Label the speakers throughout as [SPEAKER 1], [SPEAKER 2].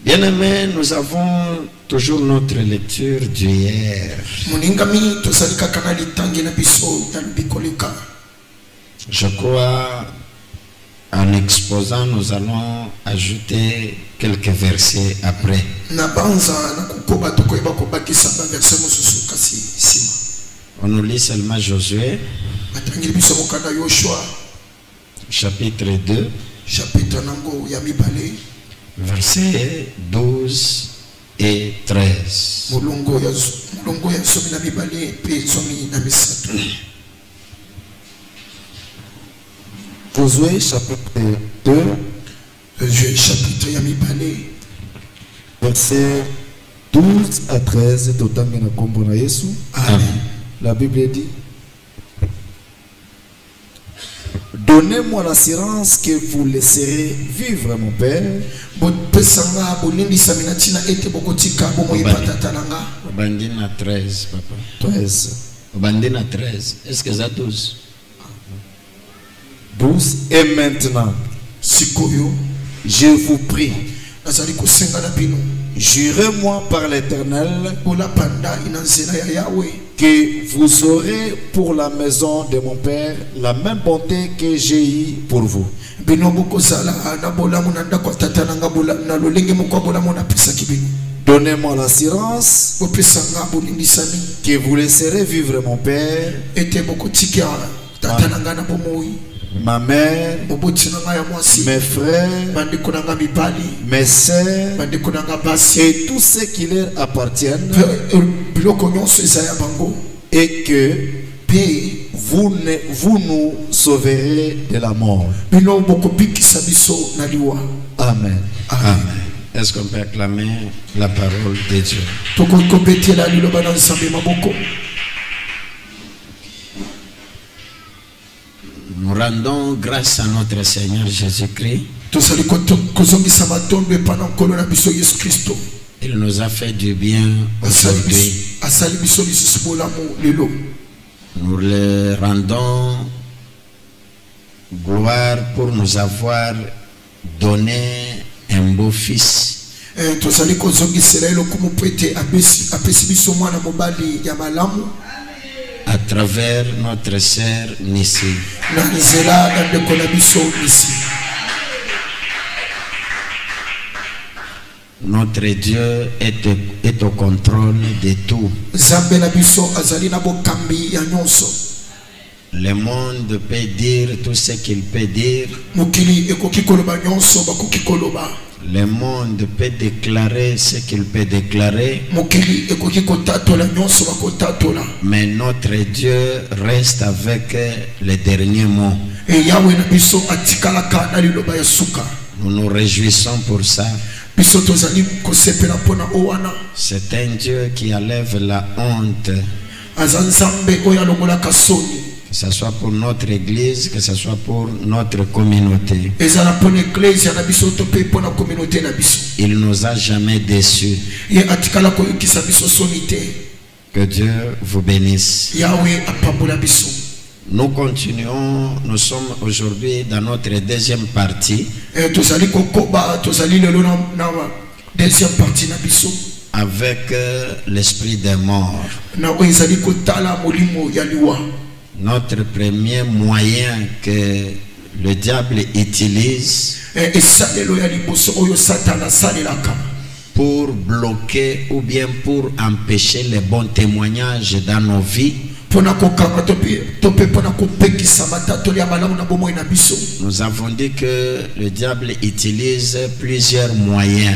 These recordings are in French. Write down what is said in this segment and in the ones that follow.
[SPEAKER 1] Bien-aimés, nous avons toujours notre lecture d'hier. Je crois, en exposant, nous allons ajouter quelques versets après. On nous lit seulement Josué, chapitre 2, versets 12 et 13.
[SPEAKER 2] Josué chapitre 2, versets 12 à 13. Amen. La Bible dit: donnez-moi l'assurance que vous laisserez vivre mon père.
[SPEAKER 1] Bandina 13, papa.
[SPEAKER 2] 13.
[SPEAKER 1] Bandina 13. Est-ce que ça 12?
[SPEAKER 2] 12. Et maintenant, je vous prie, jurez-moi par l'Éternel que vous aurez pour la maison de mon père la même bonté que j'ai eue pour vous. Donnez-moi l'assurance que vous laisserez vivre mon père, ma mère, mes frères, mes sœurs et tout ce qui leur appartiennent, et que vous nous sauverez de la mort. Amen.
[SPEAKER 1] Amen. Est-ce qu'on peut acclamer la parole de Dieu? Nous rendons grâce à notre Seigneur Jésus-Christ. Il nous a fait du bien aujourd'hui. Nous le rendons gloire pour nous avoir donné un beau fils. À travers notre sœur Nissi. Notre Dieu est au contrôle de tout. Le monde peut dire tout ce qu'il peut dire. Le monde peut déclarer ce qu'il peut déclarer. Mais notre Dieu reste avec les derniers mots. Nous nous réjouissons pour ça. C'est un Dieu qui enlève la honte. Que ce soit pour notre église, que ce soit pour notre communauté. Il ne nous a jamais déçus. Que Dieu vous bénisse. Nous continuons, nous sommes aujourd'hui dans notre deuxième partie. Avec l'esprit des morts. Notre premier moyen que le diable utilise pour bloquer ou bien pour empêcher les bons témoignages dans nos vies. Nous avons dit que le diable utilise plusieurs moyens.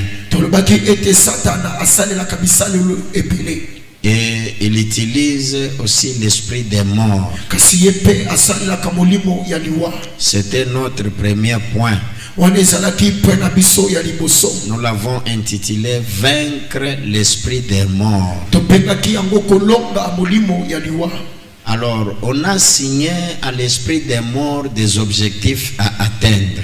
[SPEAKER 1] Et il utilise aussi l'esprit des morts. C'était notre premier point. Nous l'avons intitulé Vaincre l'esprit des morts. Alors, on a signé à l'esprit des morts des objectifs à atteindre.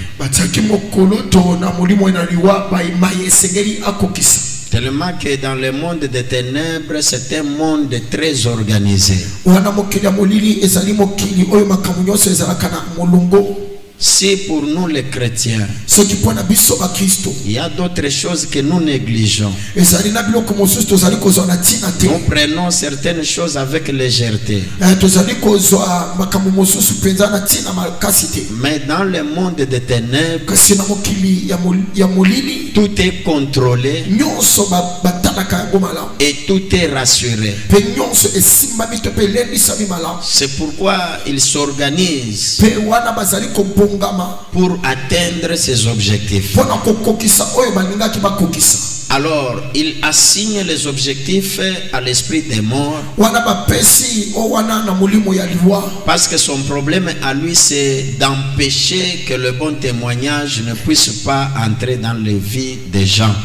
[SPEAKER 1] Tellement que dans le monde des ténèbres, c'est un monde très organisé. Si pour nous les chrétiens,
[SPEAKER 2] soki mpo na biso bakristo
[SPEAKER 1] il y a d'autres choses que nous négligeons.
[SPEAKER 2] ezali na biloko mosusu tozali kozwa na ntina te.
[SPEAKER 1] Nous prenons certaines choses avec légèreté.
[SPEAKER 2] Tozali kozwa makambo mosusu mpenza na ntina makasi te.
[SPEAKER 1] Mais dans le monde des ténèbres,
[SPEAKER 2] kasi na mokili ya molili
[SPEAKER 1] tout est contrôlé
[SPEAKER 2] nyonso batalaka yango malamu
[SPEAKER 1] et tout est rassuré.
[SPEAKER 2] mpe nyonso esimbami to mpe elembisami malamu.
[SPEAKER 1] C'est pourquoi il s'organise
[SPEAKER 2] mpe wana bazali kobongama
[SPEAKER 1] pour atteindre ses objectifs.
[SPEAKER 2] mpona kokokisa oyo balingaki bakokisa.
[SPEAKER 1] Alors, il assigne les objectifs à l'esprit des morts
[SPEAKER 2] wana bapesi o wana na molimo ya liwa
[SPEAKER 1] parce que son problème à lui c'est d'empêcher que le bon témoignage ne puisse pas entrer dans les vies des gens.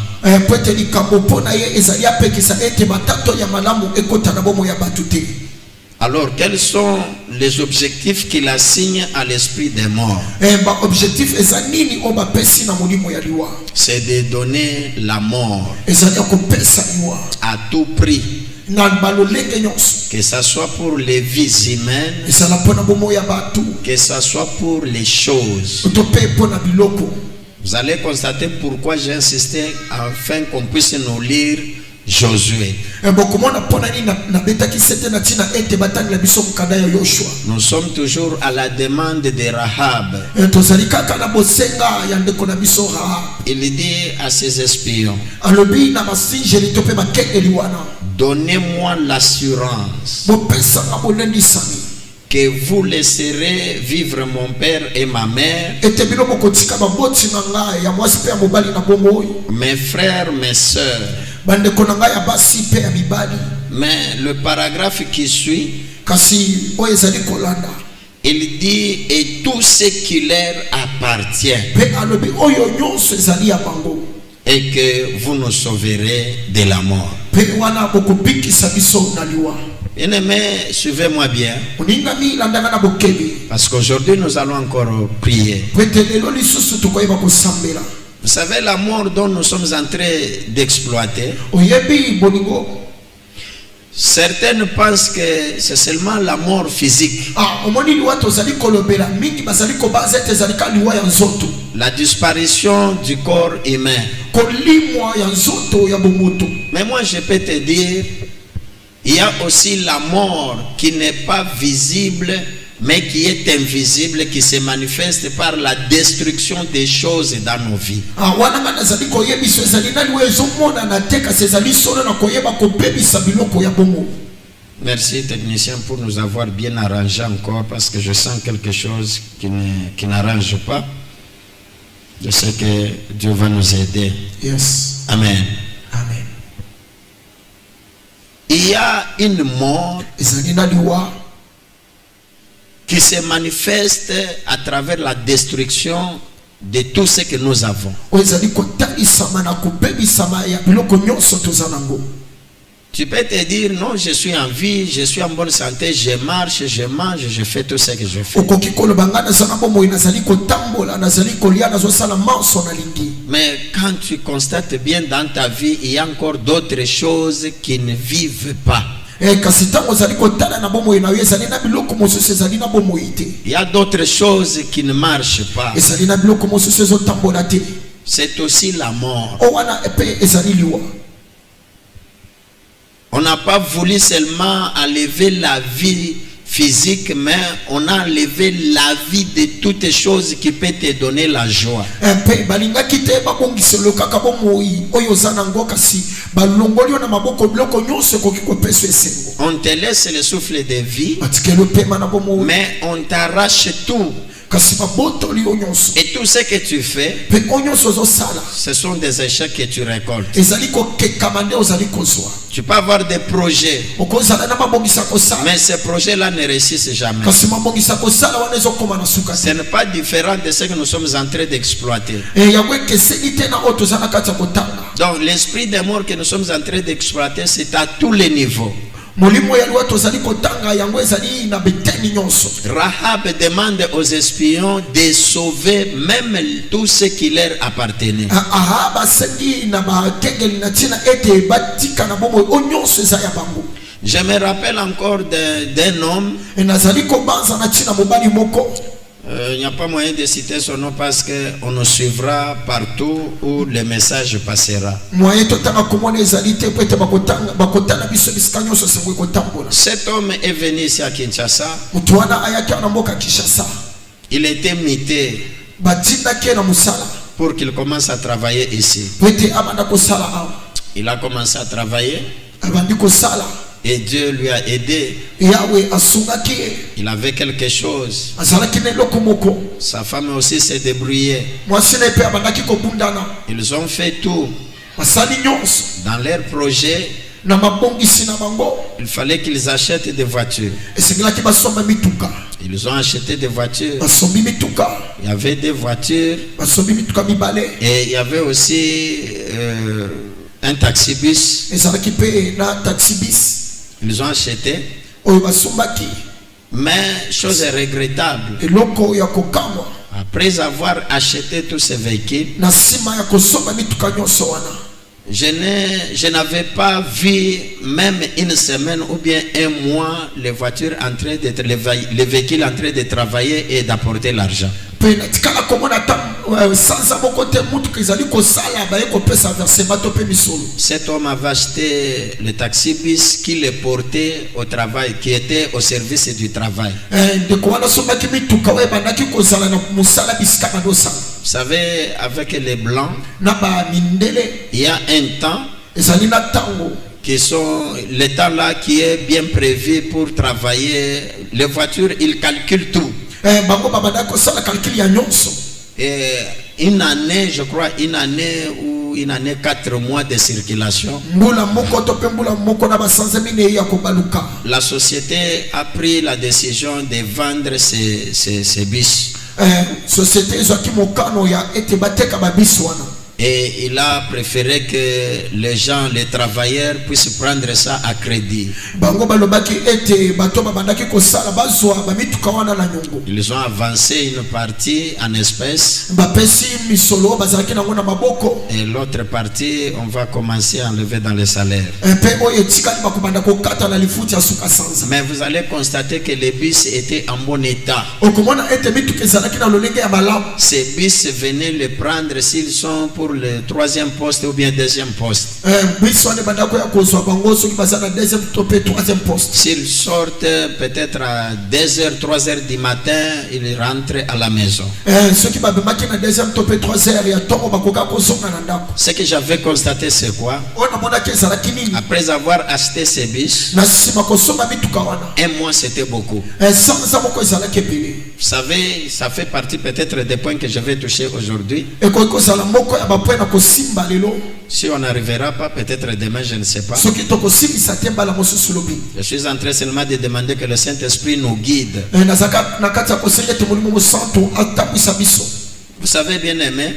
[SPEAKER 2] po ete likambo mpona ye ezali apekisa ete batato ya malamu ekota na bomo ya bato te.
[SPEAKER 1] Alors, quels sont les objectifs qu'il assigne à l'esprit des morts?
[SPEAKER 2] Objectif eza nini o bapesi na molimo ya liwa?
[SPEAKER 1] C'est de donner la mort
[SPEAKER 2] ezali ya kopesa liwa
[SPEAKER 1] à tout prix,
[SPEAKER 2] na balolenge nyonso,
[SPEAKER 1] que ça soit pour les vies humaines,
[SPEAKER 2] ezala mpona bomo ya bato
[SPEAKER 1] que ça soit pour les choses.
[SPEAKER 2] to mpe mpona biloko.
[SPEAKER 1] Vous allez constater pourquoi j'ai insisté afin qu'on puisse nous lire Josué.
[SPEAKER 2] bokomona mpona nini nabetaki sete na ntina ete batangela biso mokanda ya yoshua.
[SPEAKER 1] Nous sommes toujours à la demande de Rahab.
[SPEAKER 2] tozali kaka na bosenga ya ndeko na biso Rahab.
[SPEAKER 1] Il dit à ses espions,
[SPEAKER 2] alobi na masinjeli to mpe bakengeli wana,
[SPEAKER 1] donnez-moi l'assurance
[SPEAKER 2] bopesanga bolendisami
[SPEAKER 1] que vous laisserez vivre mon père et ma mère,
[SPEAKER 2] ete bino bokotika baboti na ngai ya mwasi mpe ya mobali na bomoi,
[SPEAKER 1] mes frères, mes sœurs.
[SPEAKER 2] bandeko na ngai ya basi mpe ya mibali.
[SPEAKER 1] Mais le paragraphe qui suit,
[SPEAKER 2] kasi oyo ezali kolanda,
[SPEAKER 1] il dit et tout ce qui leur appartient,
[SPEAKER 2] mpe alobi oyo nyonso ezali ya bango,
[SPEAKER 1] et que vous nous sauverez de la mort.
[SPEAKER 2] mpe wana bokobikisa biso na liwa.
[SPEAKER 1] Bien-aimés, suivez-moi bien,
[SPEAKER 2] oningami landanga na bokebi,
[SPEAKER 1] parce qu'aujourd'hui nous allons encore prier.
[SPEAKER 2] po ete lelo lisusu tokoyeba kosambela.
[SPEAKER 1] Vous savez, la mort dont nous sommes en train d'exploiter,
[SPEAKER 2] oyebi bolingo,
[SPEAKER 1] certaines pensent que c'est seulement la mort physique,
[SPEAKER 2] omoni liwa tozali kolobela mingi bazali kobaza ete ezali ka liwa ya nzoto,
[SPEAKER 1] la disparition du corps humain.
[SPEAKER 2] kolimwa ya nzoto ya bomoto.
[SPEAKER 1] Mais moi je peux te dire, il y a aussi la mort qui n'est pas visible, mais qui est invisible, qui se manifeste par la destruction des choses dans nos vies.
[SPEAKER 2] wana nga nazali koyebiso ezali na liwa ezomonana te kasi ezali solo na koyeba kobebisa biloko ya bomo.
[SPEAKER 1] Merci technicien pour nous avoir bien arrangé encore, parce que je sens quelque chose qui n'arrange pas. Je sais que Dieu va nous aider.
[SPEAKER 2] Yes.
[SPEAKER 1] Amen.
[SPEAKER 2] Amen.
[SPEAKER 1] Il y a une mort
[SPEAKER 2] ezali na liwa
[SPEAKER 1] qui se manifeste à travers la destruction de tout ce que nous avons.
[SPEAKER 2] oyo ezali kotalisama na kobebisama ya biloko nyonso toza nango.
[SPEAKER 1] Tu peux te dire, non, je suis en vie, je suis en bonne santé, je marche, je mange, je fais tout ce que je fais.
[SPEAKER 2] okoki koloba nga naza na bomoi nazali kotambola nazali kolia nazosala manso na lingi.
[SPEAKER 1] Mais quand tu constates bien dans ta vie, il y a encore d'autres choses qui ne vivent pas.
[SPEAKER 2] kasi ntango ozali kotala na bomoi na yo ezali na biloko mosusu ezali na bomoi te.
[SPEAKER 1] Il y a d'autres choses qui ne marchent pas.
[SPEAKER 2] ezali na biloko mosusu ezotambola te.
[SPEAKER 1] C'est aussi la mort.
[SPEAKER 2] o wana epe ezali liwa.
[SPEAKER 1] On n'a pas voulu seulement enlever la vie physique, mais on a enlevé la vie de toutes choses qui peuvent te donner la joie.
[SPEAKER 2] mpe balingaki te babongiselo kaka bomoi oyo oza nango kasi balongoli yo na maboko biloko nyonso ekoki kopesa esengo.
[SPEAKER 1] On te laisse le souffle de vie,
[SPEAKER 2] batikeli opema na bomoi
[SPEAKER 1] mais on t'arrache tout.
[SPEAKER 2] kasi babotoli yo nyonso,
[SPEAKER 1] Et tout ce que tu fais,
[SPEAKER 2] mpe oyo nyonso ozosala
[SPEAKER 1] ce sont des échecs que tu récoltes.
[SPEAKER 2] ezali kokekama nde ozali kozwa.
[SPEAKER 1] Tu peux avoir des projets,
[SPEAKER 2] okozala na mabongisa kosala
[SPEAKER 1] mais ces projets-là ne réussissent jamais.
[SPEAKER 2] kasi mabongisa kosala wana ezokoma na suka
[SPEAKER 1] Ce
[SPEAKER 2] te.
[SPEAKER 1] n'est pas différent de ce que nous sommes en train d'exploiter.
[SPEAKER 2] yango ekeseni te na oyo toza na kati ya kotanga.
[SPEAKER 1] Donc l'esprit des morts que nous sommes en train d'exploiter, c'est à tous les niveaux.
[SPEAKER 2] molimo ya liwa tozali kotanga yango ezali na beteni nyonso.
[SPEAKER 1] Rahab demande aux espions de sauver même tout ce qui leur appartenait.
[SPEAKER 2] Ahab asengi na bakengeli na ntina ete batika na bomoi oyo nyonso eza ya bango.
[SPEAKER 1] Je me rappelle encore d'un homme,
[SPEAKER 2] nazali kobanza na ntina mobali moko
[SPEAKER 1] Il n'y a pas moyen de citer son nom parce qu'on nous suivra partout où le message passera. Cet homme est venu ici à Kinshasa. Il était mité pour qu'il commence à travailler ici. Il a commencé à travailler. Et Dieu lui a aidé. Il avait quelque chose. Sa femme aussi s'est débrouillée. Ils ont fait tout. Dans leur projet, il fallait qu'ils achètent des voitures. Ils ont acheté des voitures. Il y avait des voitures. Et il y avait aussi un taxi-bus. Ils ont acheté. Mais chose regrettable, après avoir acheté tous ces véhicules, je n'avais pas vu même une semaine ou bien un mois les voitures en train d'être, les véhicules en train de travailler et d'apporter l'argent. Cet homme avait acheté le taxi-bus qui le portait au travail, qui était au service du travail. Vous savez, avec les blancs, il y a un temps qui sont le temps là qui est bien prévu pour travailler. Les voitures, ils calculent tout. Et une année, je crois, une année ou une année 4 mois de circulation, la société a pris la décision de vendre ces bus. Et il a préféré que les gens, les travailleurs, puissent prendre ça à crédit. Ils ont avancé une partie en espèces. Et l'autre partie, on va commencer à enlever dans les salaires. Mais vous allez constater que les bus étaient en bon état. Ces bus venaient les prendre s'ils sont pour le 3e poste ou bien 2e poste. S'ils sortent peut-être à 2h, 3h du matin, ils rentrent à la maison. Ce que j'avais constaté, c'est quoi? Après avoir acheté ces bus, un mois c'était beaucoup. Vous savez, ça fait partie peut-être des points que je vais toucher aujourd'hui. Si on n'arrivera pas, peut-être demain, je ne sais pas. Je suis en train seulement de demander que le Saint-Esprit nous guide. Vous savez, bien aimé,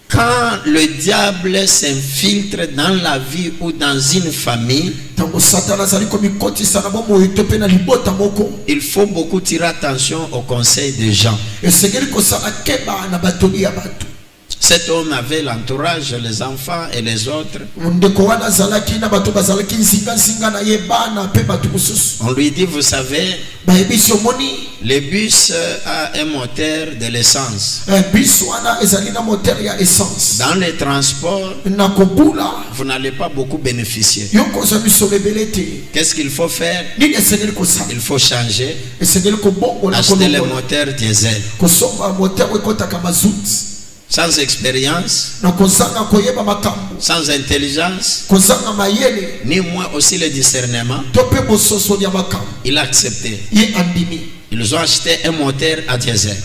[SPEAKER 1] quand le diable s'infiltre dans la vie ou dans une famille, il faut beaucoup tirer attention aux conseils des gens. Cet homme avait l'entourage, les enfants et les autres. On lui dit, vous savez, le bus a un moteur de l'essence. Dans les transports, vous n'allez pas beaucoup bénéficier. Qu'est-ce qu'il faut faire? Il faut changer, acheter le moteur diesel. Sans expérience, sans intelligence, ni moins aussi le discernement, il a accepté. Ils ont acheté un moteur à diesel.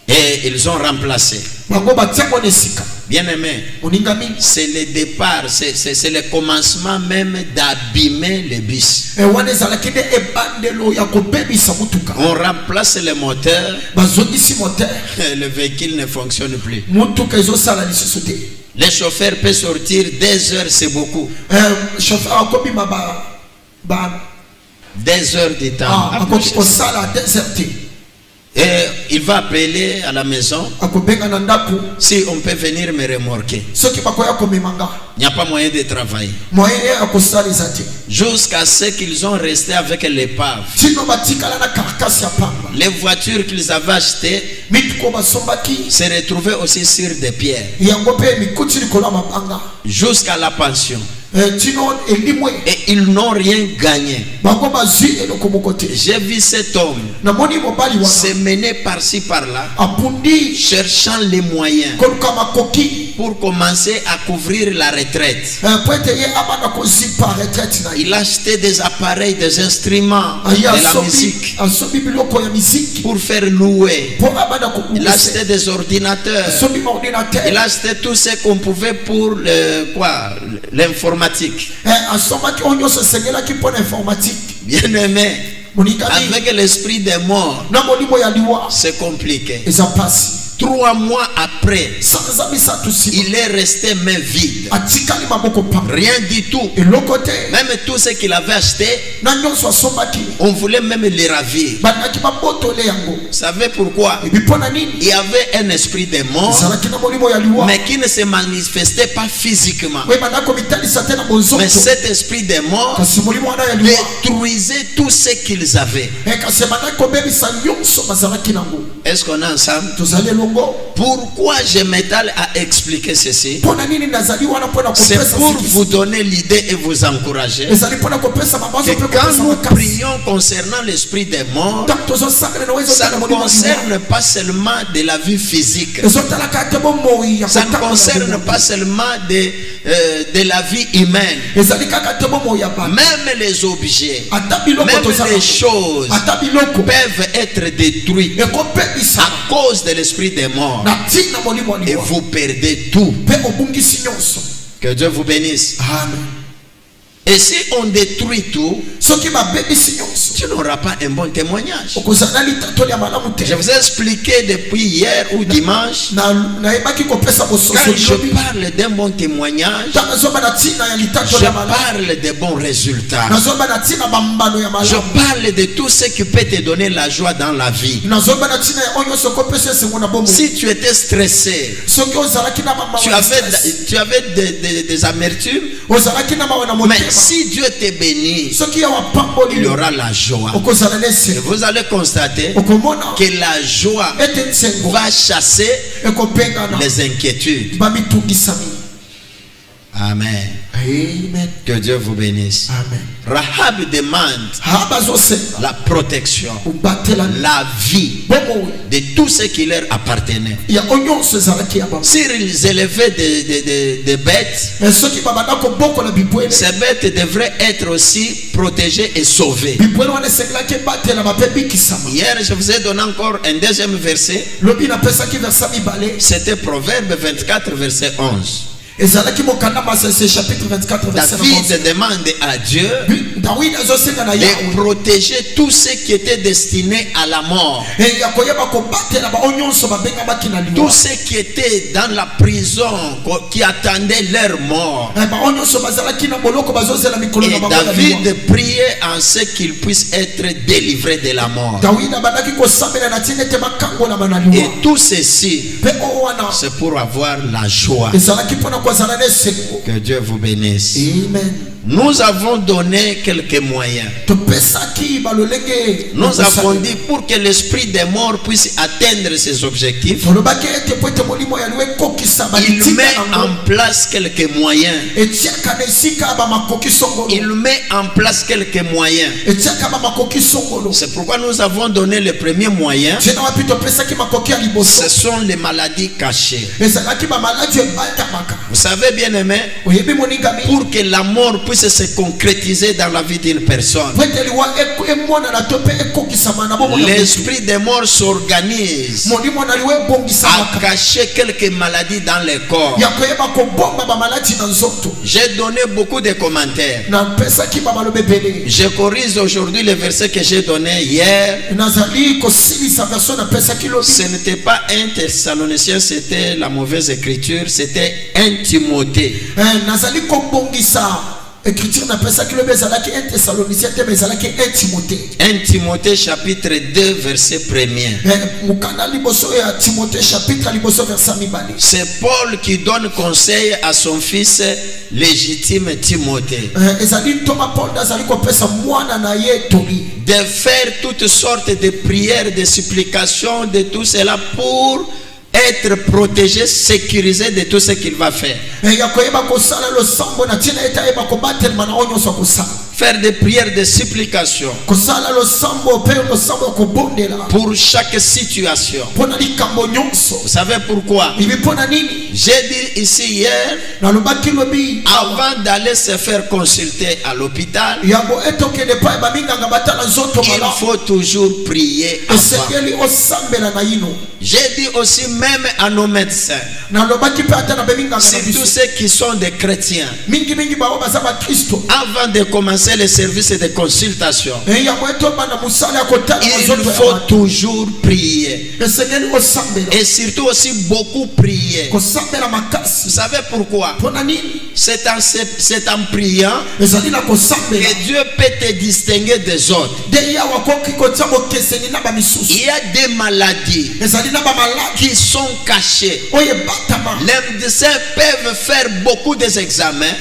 [SPEAKER 1] Et ils ont remplacé. Bien aimé, c'est le départ, c'est le commencement même d'abîmer le bus. On remplace le moteur, le véhicule ne fonctionne plus. Le chauffeur peut sortir 2 heures, c'est beaucoup. 2 heures de temps. Et il va appeler à la maison
[SPEAKER 2] akobenga na ndako
[SPEAKER 1] si on peut venir me remorquer.
[SPEAKER 2] soki bakoya komemanga
[SPEAKER 1] Il n'y a pas moyen de travailler.
[SPEAKER 2] moyen akosaliza te
[SPEAKER 1] Jusqu'à ce qu'ils ont resté avec l'épave.
[SPEAKER 2] tino batikala na karkasi ya pamba
[SPEAKER 1] Les voitures qu'ils avaient achetées
[SPEAKER 2] mituko basombaki
[SPEAKER 1] se retrouvaient aussi sur des pierres.
[SPEAKER 2] yango mpe mikuti likolo ya mabanga
[SPEAKER 1] Jusqu'à la pension.
[SPEAKER 2] tino elimwe
[SPEAKER 1] Et ils n'ont rien gagné.
[SPEAKER 2] bango bazwi eloko moko te
[SPEAKER 1] J'ai vu cet homme
[SPEAKER 2] namoni mobali
[SPEAKER 1] se
[SPEAKER 2] wana
[SPEAKER 1] mener par-ci par-là,
[SPEAKER 2] apundi
[SPEAKER 1] cherchant les moyens
[SPEAKER 2] koluka makoki
[SPEAKER 1] pour commencer à couvrir la retraite.
[SPEAKER 2] po ete ye abanda kozipa retraite na ye
[SPEAKER 1] Il achetait des appareils, des instruments
[SPEAKER 2] aye
[SPEAKER 1] de la musique
[SPEAKER 2] asombi biloko ya miziki
[SPEAKER 1] pour faire louer.
[SPEAKER 2] po abanda
[SPEAKER 1] Il achetait des ordinateurs.
[SPEAKER 2] asombi maordinateur
[SPEAKER 1] Il achetait tout ce qu'on pouvait pour l'informatique.
[SPEAKER 2] asombaki oyo nyonso esengelaki mpo na informatique
[SPEAKER 1] Bien aimé,
[SPEAKER 2] moningami
[SPEAKER 1] avec l'esprit des morts,
[SPEAKER 2] na molimo ya liwa
[SPEAKER 1] c'est compliqué.
[SPEAKER 2] eza pasi
[SPEAKER 1] 3 mois après,
[SPEAKER 2] sanza misatu nsima
[SPEAKER 1] il est resté main vide.
[SPEAKER 2] atikali maboko pamba
[SPEAKER 1] Rien du tout.
[SPEAKER 2] eloko te
[SPEAKER 1] Même tout ce qu'il avait acheté,
[SPEAKER 2] na nyonso asombaki
[SPEAKER 1] on voulait même les ravir.
[SPEAKER 2] bandaki babotole yango
[SPEAKER 1] Vous savez pourquoi?
[SPEAKER 2] ebi mpo na nini
[SPEAKER 1] Il y avait un esprit de mort,
[SPEAKER 2] ezalaki na molimo ya liwa
[SPEAKER 1] mais qui ne se manifestait pas physiquement.
[SPEAKER 2] oyebanda komitalisa te na
[SPEAKER 1] Mais
[SPEAKER 2] bonzoto
[SPEAKER 1] cet esprit de mort
[SPEAKER 2] kasi molimo wana ya liwa
[SPEAKER 1] détruisait tout ce qu'ils avaient.
[SPEAKER 2] kasi ebandaki kobebisa nyonso bazalaki nango
[SPEAKER 1] Est-ce qu'on est ensemble?
[SPEAKER 2] tozali elongo
[SPEAKER 1] Pourquoi je m'étale à expliquer ceci?
[SPEAKER 2] mpo na nini nazali wana mpo na
[SPEAKER 1] C'est
[SPEAKER 2] kopesa
[SPEAKER 1] pour
[SPEAKER 2] sikisi.
[SPEAKER 1] vous donner l'idée et vous encourager
[SPEAKER 2] ezali mpo na kopesa mabanzo
[SPEAKER 1] que
[SPEAKER 2] mpe
[SPEAKER 1] quand
[SPEAKER 2] kopesa
[SPEAKER 1] nous
[SPEAKER 2] makasi
[SPEAKER 1] prions concernant l'esprit des morts,
[SPEAKER 2] ntango tozosangana na oyo
[SPEAKER 1] ça
[SPEAKER 2] ezotala
[SPEAKER 1] ne
[SPEAKER 2] molimo ya liwa
[SPEAKER 1] concerne pas seulement de la vie physique.
[SPEAKER 2] ezotalaka te bomoi ya
[SPEAKER 1] Ça ne
[SPEAKER 2] kotanga
[SPEAKER 1] concerne
[SPEAKER 2] na
[SPEAKER 1] pas seulement de la vie humaine.
[SPEAKER 2] ezali kaka te bomoi ya bato
[SPEAKER 1] Même les objets,
[SPEAKER 2] ata biloko
[SPEAKER 1] même
[SPEAKER 2] tozala
[SPEAKER 1] les choses
[SPEAKER 2] ata biloko
[SPEAKER 1] peuvent être détruites
[SPEAKER 2] ekobebisa
[SPEAKER 1] à cause de l'esprit des morts.
[SPEAKER 2] na ntina molimo ya
[SPEAKER 1] Et
[SPEAKER 2] liwa
[SPEAKER 1] vous perdez tout.
[SPEAKER 2] mpe obungisi nyonso
[SPEAKER 1] Que Dieu vous bénisse.
[SPEAKER 2] amen
[SPEAKER 1] Et si on détruit tout,
[SPEAKER 2] soki babebisi nyonso
[SPEAKER 1] tu n'auras pas un bon témoignage.
[SPEAKER 2] okozala na litatoli ya malamu te
[SPEAKER 1] Je vous ai expliqué depuis hier ou dimanche,
[SPEAKER 2] nayebaki kopesa bososo
[SPEAKER 1] quand je
[SPEAKER 2] lilobi
[SPEAKER 1] parle d'un bon témoignage,
[SPEAKER 2] ntango nazoba na ntina ya
[SPEAKER 1] je
[SPEAKER 2] litatoli ya malamu
[SPEAKER 1] parle de bons résultats.
[SPEAKER 2] nazoba na ntina bambano ya
[SPEAKER 1] Je
[SPEAKER 2] malamu
[SPEAKER 1] parle de tout ce qui peut te donner la joie dans la vie.
[SPEAKER 2] nazoba na ntina ya oyo nyonso ekopesa esengo na bomoi
[SPEAKER 1] Si tu étais stressé,
[SPEAKER 2] soki ozalaki na
[SPEAKER 1] tu avais des amertumes,
[SPEAKER 2] ozalaki na mawa na
[SPEAKER 1] mais
[SPEAKER 2] motema
[SPEAKER 1] si Dieu te bénit,
[SPEAKER 2] soki ya wapamboli
[SPEAKER 1] il y aura la joie.
[SPEAKER 2] okozala na
[SPEAKER 1] Et
[SPEAKER 2] esengo
[SPEAKER 1] vous allez constater
[SPEAKER 2] okomona
[SPEAKER 1] que la joie
[SPEAKER 2] ete nsengo
[SPEAKER 1] va chasser
[SPEAKER 2] ekopengana
[SPEAKER 1] les inquiétudes.
[SPEAKER 2] bamitungisami
[SPEAKER 1] Amen.
[SPEAKER 2] amen
[SPEAKER 1] Que Dieu vous bénisse.
[SPEAKER 2] amen
[SPEAKER 1] Rahab demande
[SPEAKER 2] haa bazosenga
[SPEAKER 1] la protection,
[SPEAKER 2] obatela
[SPEAKER 1] la vie
[SPEAKER 2] bomoi
[SPEAKER 1] de tout ce qui leur appartenait.
[SPEAKER 2] ya oyo nyonso ezalaki ya bango
[SPEAKER 1] S'ils élevaient des bêtes,
[SPEAKER 2] soki babanda kobokola bibwele
[SPEAKER 1] ces bêtes devraient être aussi protégées et sauvées.
[SPEAKER 2] bibwele wana esengelaki ebatelama mpe bikisama
[SPEAKER 1] Hier, je vous ai donné encore un deuxième verset.
[SPEAKER 2] lobi napesaki versa mibale
[SPEAKER 1] C'était Proverbe 24, verset 11.
[SPEAKER 2] ezalaki mokanda masese chapitre 24 verset
[SPEAKER 1] David demande à Dieu
[SPEAKER 2] dawidi azosenga na
[SPEAKER 1] de
[SPEAKER 2] yawe
[SPEAKER 1] protéger tout ce qui était destiné à la mort.
[SPEAKER 2] ya koyeba kobatela baoyo nyonso babengamaki na
[SPEAKER 1] Tous
[SPEAKER 2] liwa
[SPEAKER 1] ceux qui étaient dans la prison, qui attendaient leur mort.
[SPEAKER 2] baoyo nyonso bazalaki na boloko bazozela mikolo na
[SPEAKER 1] Et
[SPEAKER 2] bango ya liwa
[SPEAKER 1] David priait en ce qu'ils puissent être délivrés de la mort.
[SPEAKER 2] dawidi abandaki kosambela na ntina ete bakangolama na
[SPEAKER 1] Et
[SPEAKER 2] liwa
[SPEAKER 1] tout ceci,
[SPEAKER 2] mpe oyo wana
[SPEAKER 1] c'est pour avoir la joie.
[SPEAKER 2] ezalaki mpona kozala na esengo
[SPEAKER 1] Que Dieu vous bénisse.
[SPEAKER 2] amen
[SPEAKER 1] Nous avons donné quelques moyens.
[SPEAKER 2] topesaki balolenge
[SPEAKER 1] Nous avons dit pour que l'esprit des morts puisse atteindre ses objectifs,
[SPEAKER 2] tolobaki ete po ete molimo ya liwa ekokisa
[SPEAKER 1] il
[SPEAKER 2] balitika
[SPEAKER 1] met
[SPEAKER 2] yango
[SPEAKER 1] en place quelques moyens.
[SPEAKER 2] etiaka na esika bamakoki songolo
[SPEAKER 1] Il met en place quelques moyens.
[SPEAKER 2] etiaka bamakoki songolo
[SPEAKER 1] C'est pourquoi nous avons donné le premier moyen.
[SPEAKER 2] tena wapi topesaki makoki ya liboso
[SPEAKER 1] Ce sont les maladies cachées.
[SPEAKER 2] ezalaki bamaladi ebatamaka
[SPEAKER 1] Vous savez bien aimé,
[SPEAKER 2] oyebi moningami
[SPEAKER 1] pour que la mort puisse se concrétiser dans la vie d'une personne,
[SPEAKER 2] po ete liwa emonana to mpe ekokisama na bomoi ya motu
[SPEAKER 1] l'esprit des morts s'organise
[SPEAKER 2] molimo na liwa
[SPEAKER 1] à
[SPEAKER 2] ebongisamaka
[SPEAKER 1] cacher quelques maladies dans le corps.
[SPEAKER 2] ya koyeba kobomba bamaladi na nzoto
[SPEAKER 1] J'ai donné beaucoup de commentaires.
[SPEAKER 2] napesaki bamaloba ebele
[SPEAKER 1] Je corrige aujourd'hui le verset que j'ai donné hier.
[SPEAKER 2] nazali kosilisa version napesaki lobi
[SPEAKER 1] Ce n'était pas un Thessalonicien, c'était la mauvaise écriture, c'était un Timothée.
[SPEAKER 2] nazali kobongisa écriture n'a pas ça que le bezalaki 1 Thessaloniciens te bezalaki 1 Timothée.
[SPEAKER 1] 1 Timothée chapitre 2 verset 1er.
[SPEAKER 2] Mukana liboso ya Timothée chapitre liboso verset mibali.
[SPEAKER 1] C'est Paul qui donne conseil à son fils légitime Timothée.
[SPEAKER 2] Ezali Thomas Paul dazali ko pesa mwana na ye Tobi.
[SPEAKER 1] De faire toutes sortes de prières, de supplications, de tout cela pour être protégé, sécurisé de tout ce qu'il va faire. Faire des prières de supplication pour chaque situation. Vous savez pourquoi? J'ai dit ici hier, avant d'aller se faire consulter à l'hôpital, il faut toujours prier avant. J'ai dit aussi même à nos médecins, surtout ceux qui sont des chrétiens, avant de commencer les services de consultation, il faut toujours prier. Et surtout aussi beaucoup prier. Vous savez pourquoi? C'est en priant que Dieu peut te distinguer des autres. Il y a des maladies qui sont cachées. Les médecins peuvent faire beaucoup d'examens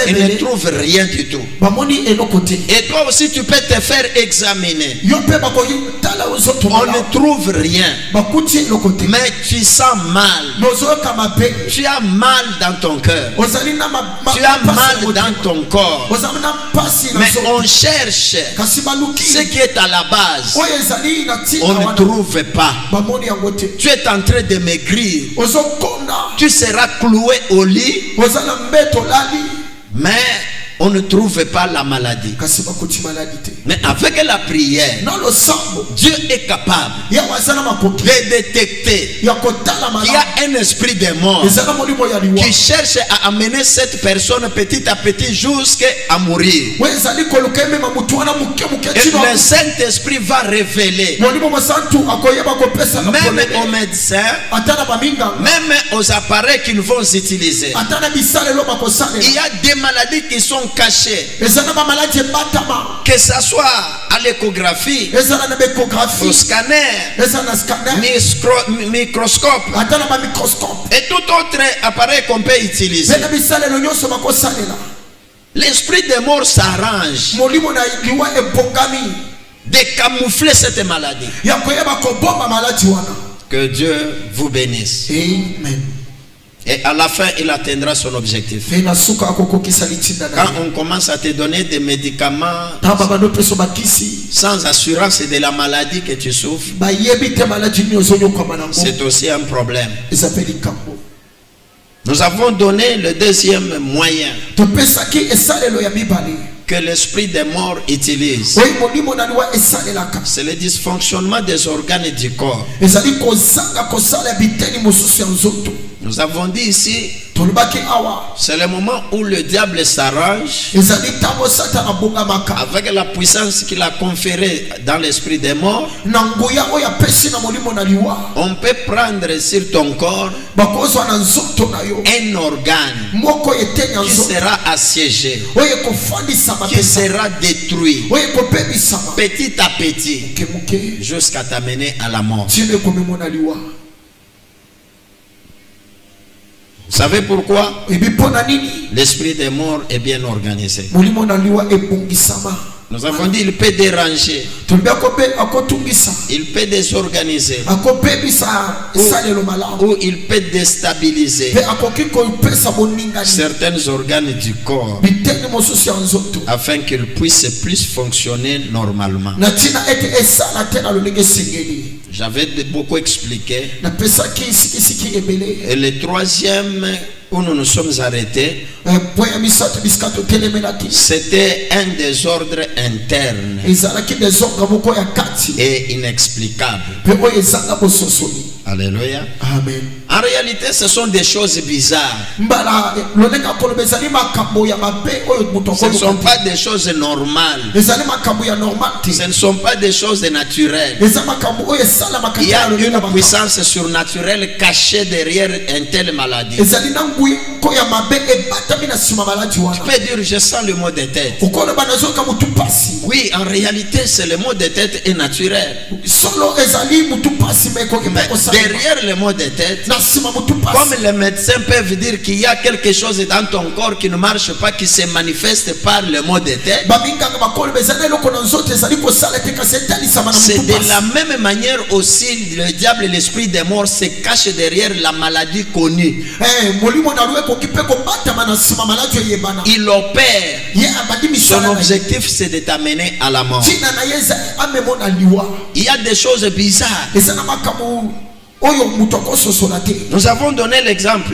[SPEAKER 1] et ne trouvent rien du tout. Et toi aussi tu peux te faire examiner. On ne trouve rien. Mais tu sens mal. Tu as mal dans ton cœur. Tu as mal dans ton corps. Mais on cherche ce qui est à la base. On ne trouve pas. Tu es en train de maigrir. Tu seras cloué au lit. Mais on ne trouve pas la maladie. Mais avec la prière, Dieu est capable de détecter qu'il y a un esprit de mort qui cherche à amener cette personne petit à petit jusqu'à mourir. Et le Saint-Esprit va révéler même aux médecins, même aux appareils qu'ils vont utiliser. Il y a des maladies qui sont cachées, que ce soit à l'échographie, au scanner, microscope et tout autre appareil qu'on peut utiliser. L'esprit de mort s'arrange de camoufler cette maladie. Que Dieu vous bénisse.
[SPEAKER 2] Amen.
[SPEAKER 1] Et à la fin, il atteindra son objectif. Quand on commence à te donner des médicaments sans assurance de la maladie que tu souffres, c'est aussi un problème. Nous avons donné le deuxième moyen que l'esprit des morts utilise. C'est le dysfonctionnement des organes du corps. Nous avons dit ici, c'est le moment où le diable s'arrange avec la puissance qu'il a conférée dans l'esprit des morts. On peut prendre sur ton corps un organe qui sera assiégé, qui sera détruit petit à petit jusqu'à t'amener à la mort. Vous savez pourquoi? L'esprit des morts est bien organisé. Nous avons dit il peut déranger, il peut désorganiser, ou il peut déstabiliser certains organes du corps afin qu'ils puissent plus fonctionner normalement. J'avais beaucoup expliqué. Et le troisième où nous nous sommes arrêtés, c'était un désordre interne et inexplicable. Alléluia.
[SPEAKER 2] Amen.
[SPEAKER 1] En réalité, ce sont des choses bizarres. Ce ne sont pas des choses normales. Ce ne sont pas des choses naturelles. Il y a une puissance surnaturelle cachée derrière une telle maladie. Tu peux dire, je sens le mot de tête. Oui, en réalité, c'est le mot de tête est naturel. Mais derrière le mot de tête, comme les médecins peuvent dire qu'il y a quelque chose dans ton corps qui ne marche pas, qui se manifeste par le mot de tête, c'est de la même manière aussi le diable et l'esprit des morts se cachent derrière la maladie connue. Il opère. Son objectif, c'est de t'amener à la mort. Il y a des choses bizarres. Nous avons donné l'exemple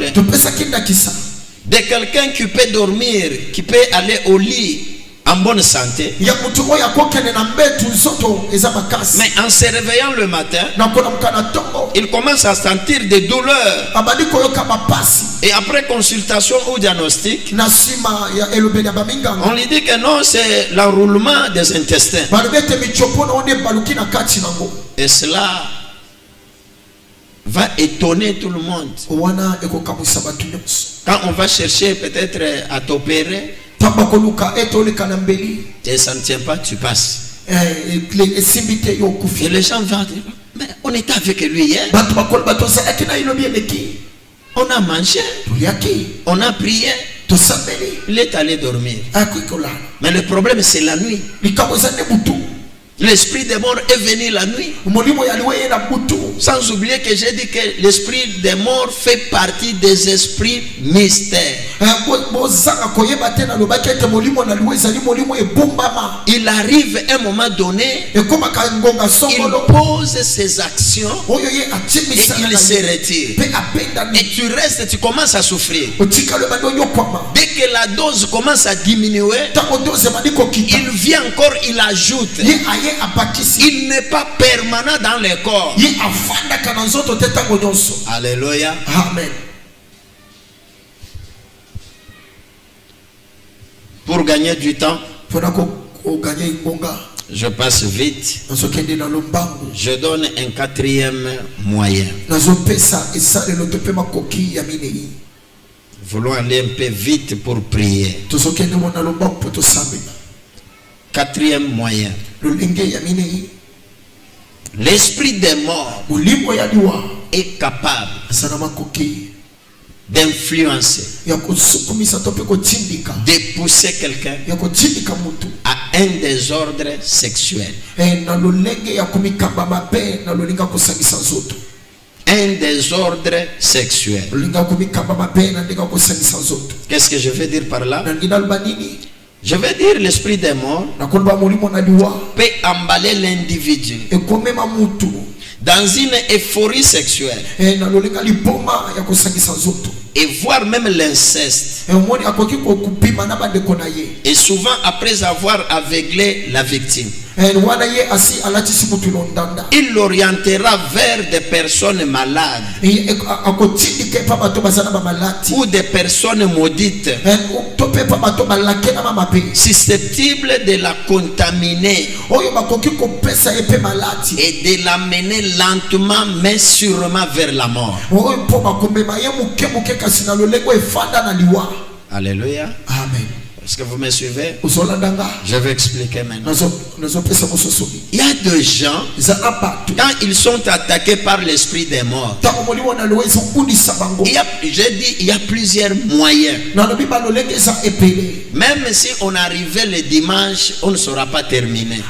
[SPEAKER 1] de quelqu'un qui peut dormir, qui peut aller au lit en bonne santé, mais en se réveillant le matin, il commence à sentir des douleurs. Et après consultation ou diagnostic, on lui dit que non, c'est l'enroulement des intestins. Et cela va étonner tout le monde. Quand on va chercher peut-être à t'opérer, et ça ne tient pas, tu passes. Et les gens vont dire, mais on était avec lui hier. On a mangé, on a prié, il est allé dormir. Mais le problème, c'est la nuit. L'esprit des morts est venu la nuit. Sans oublier que j'ai dit que l'esprit des morts fait partie des esprits mystères. Il arrive à un moment donné, il pose ses actions et il se retire. Et tu restes, tu commences à souffrir. Dès que la dose commence à diminuer, il vient encore, il ajoute. Il n'est pas permanent dans le corps. Alléluia.
[SPEAKER 2] Amen.
[SPEAKER 1] Pour gagner du temps, je passe vite. Je donne un quatrième moyen. Voulons aller un peu vite pour prier. Quatrième moyen. L'esprit des morts est capable d'influencer, de pousser quelqu'un à un désordre sexuel. Un désordre sexuel. Qu'est-ce que je veux dire par là? Je veux dire l'esprit des morts peut emballer l'individu dans une euphorie sexuelle et voire même l'inceste. Et souvent après avoir aveuglé la victime, il l'orientera vers des personnes malades ou des personnes maudites, susceptibles de la contaminer et de l'amener lentement mais sûrement vers la mort. Alléluia.
[SPEAKER 2] Amen.
[SPEAKER 1] Est-ce que vous me suivez? Je vais expliquer maintenant. Il y a des gens, quand ils sont attaqués par l'esprit des morts, j'ai dit il y a plusieurs moyens. Même si on arrivait le dimanche, on ne saura pas terminer.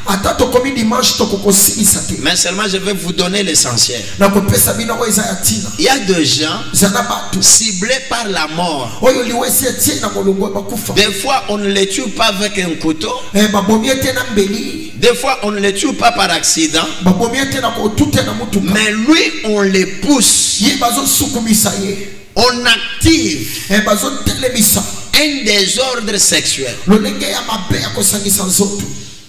[SPEAKER 1] Mais seulement je vais vous donner l'essentiel. Il y a des gens ciblés par la mort. Des fois on ne les tue pas avec un couteau. Des fois on ne les tue pas par accident. Mais lui on les pousse. On active un désordre sexuel.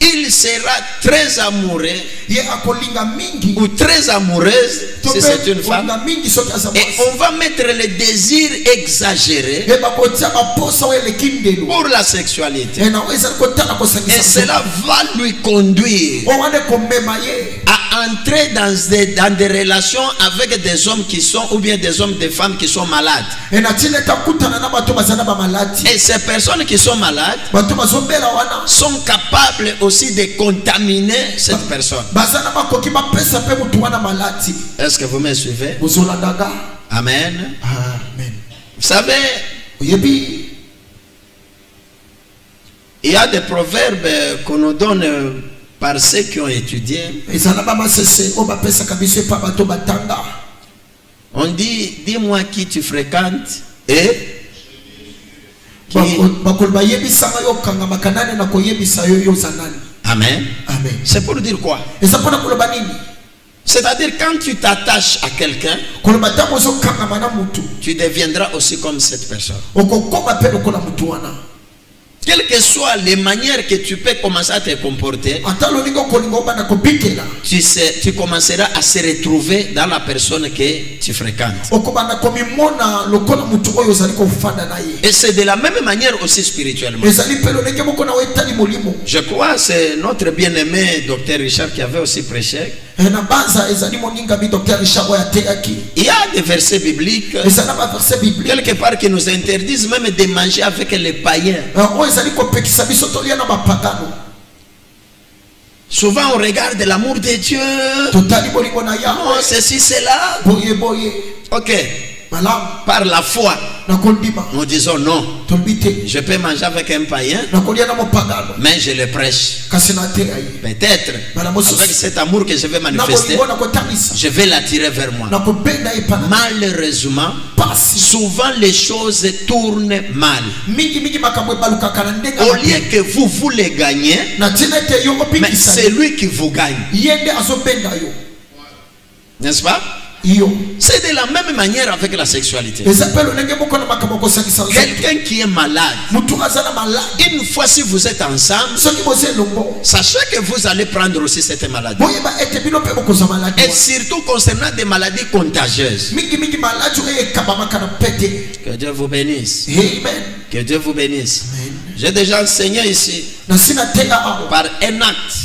[SPEAKER 1] il sera très amoureux
[SPEAKER 2] ye akolinga mingi
[SPEAKER 1] ou très amoureuse si c'est une femme,
[SPEAKER 2] mingi soki aza
[SPEAKER 1] et
[SPEAKER 2] mwasi
[SPEAKER 1] on va mettre le désir exagéré
[SPEAKER 2] ye bakotia baposa oyo eleki ndelo
[SPEAKER 1] pour la sexualité,
[SPEAKER 2] na oyo ezali kotala
[SPEAKER 1] et
[SPEAKER 2] kosangisa
[SPEAKER 1] cela va lui conduire
[SPEAKER 2] o wana komema ye
[SPEAKER 1] à entrer dans des relations avec des hommes qui sont, ou bien des hommes, des femmes qui sont malades.
[SPEAKER 2] na tileta kutana na bato bazana ba maladi
[SPEAKER 1] Et ces personnes qui sont malades
[SPEAKER 2] bato bazobela wana
[SPEAKER 1] sont capables aussi de contaminer cette personne.
[SPEAKER 2] bazana bakoki bapesa pe mutu wana maladi.
[SPEAKER 1] Est-ce que vous me suivez?
[SPEAKER 2] Bozolandaga.
[SPEAKER 1] Amen.
[SPEAKER 2] Amen.
[SPEAKER 1] Vous savez,
[SPEAKER 2] oyebi
[SPEAKER 1] il y a des proverbes qu'on nous donne par ceux qui ont étudié.
[SPEAKER 2] ezala ba masese o bapesa kabiso pa bato batanga.
[SPEAKER 1] On dit, dis-moi qui tu fréquentes et qui...
[SPEAKER 2] bakol bayebisanga yo kanga makanane na koyebisa yo yo zanani.
[SPEAKER 1] Amen.
[SPEAKER 2] Amen.
[SPEAKER 1] C'est pour dire quoi?
[SPEAKER 2] Eza pona koloba nini?
[SPEAKER 1] C'est-à-dire quand tu t'attaches à quelqu'un,
[SPEAKER 2] Koloba tamo zo kanga mana mutu.
[SPEAKER 1] tu deviendras aussi comme cette personne.
[SPEAKER 2] Okokoma pe lokola mutu wana.
[SPEAKER 1] Quelles que soient les manières que tu peux commencer à te comporter, tu commenceras à se retrouver dans la personne que tu fréquentes. Et c'est de la même manière aussi spirituellement. Je crois que c'est notre bien-aimé Dr Richard qui avait aussi prêché. Il y a des versets bibliques quelque part qui nous interdisent même de manger avec les païens. Souvent on regarde l'amour de Dieu. Non, ceci, cela. Ok. Par la foi, nous disons non. Je peux manger avec un païen, mais je le prêche. Peut-être, avec cet amour que je vais manifester, je vais l'attirer vers moi. Malheureusement, souvent les choses tournent mal. Au lieu que vous les gagnez, mais c'est lui qui vous gagne. N'est-ce pas? C'est de la même manière avec la sexualité. Quelqu'un qui est malade, une fois si vous êtes ensemble, sachez que vous allez prendre aussi cette maladie. Et surtout concernant des maladies contagieuses. Que Dieu vous bénisse. Que Dieu vous bénisse. J'ai déjà enseigné ici par un acte.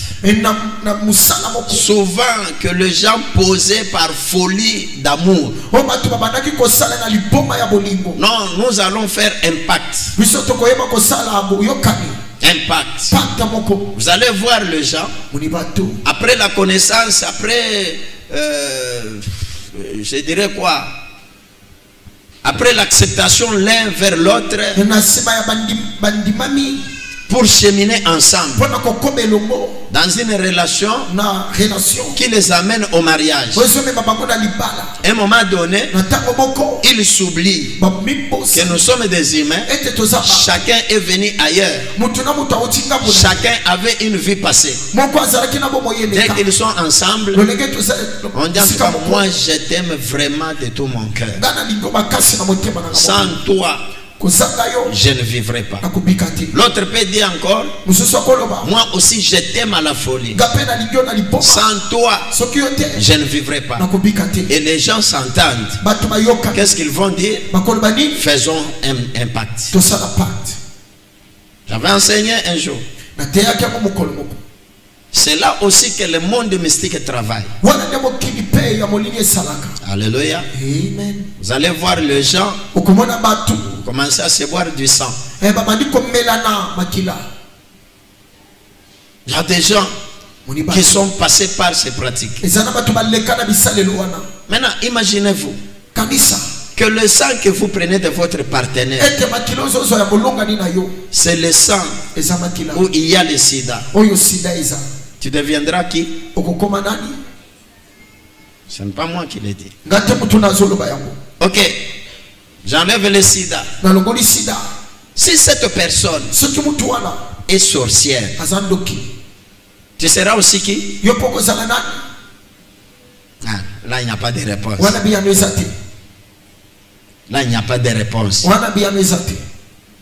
[SPEAKER 1] Souvent que les gens posaient par folie d'amour. Non, nous allons faire impact. Impact. Vous allez voir les gens. Après la connaissance, après, je dirais quoi? Après l'acceptation l'un vers l'autre. Pour cheminer ensemble dans une relation qui les amène au mariage. À un moment donné, ils s'oublient que nous sommes des humains. Chacun est venu ailleurs. Chacun avait une vie passée. Dès qu'ils sont ensemble, on dit moi je t'aime vraiment de tout mon cœur. Sans toi, je ne vivrai pas. L'autre peut dire encore, moi aussi je t'aime à la folie. Sans toi, je ne vivrai pas. Et les gens s'entendent. Qu'est-ce qu'ils vont dire? Faisons un pacte. J'avais enseigné un jour. C'est là aussi que le monde mystique travaille. Alléluia. Amen. Vous allez voir les gens commencer à se boire du sang. Il y a des gens qui sont passés par ces pratiques. Maintenant, imaginez-vous que le sang que vous prenez de votre partenaire, c'est le sang où il y a le sida. Tu deviendras qui? Ce n'est pas moi qui l'ai dit. Ok. J'enlève le sida. Si cette personne est sorcière, tu seras aussi qui? Ah, là, il n'y a pas de réponse. Là, il n'y a pas de réponse.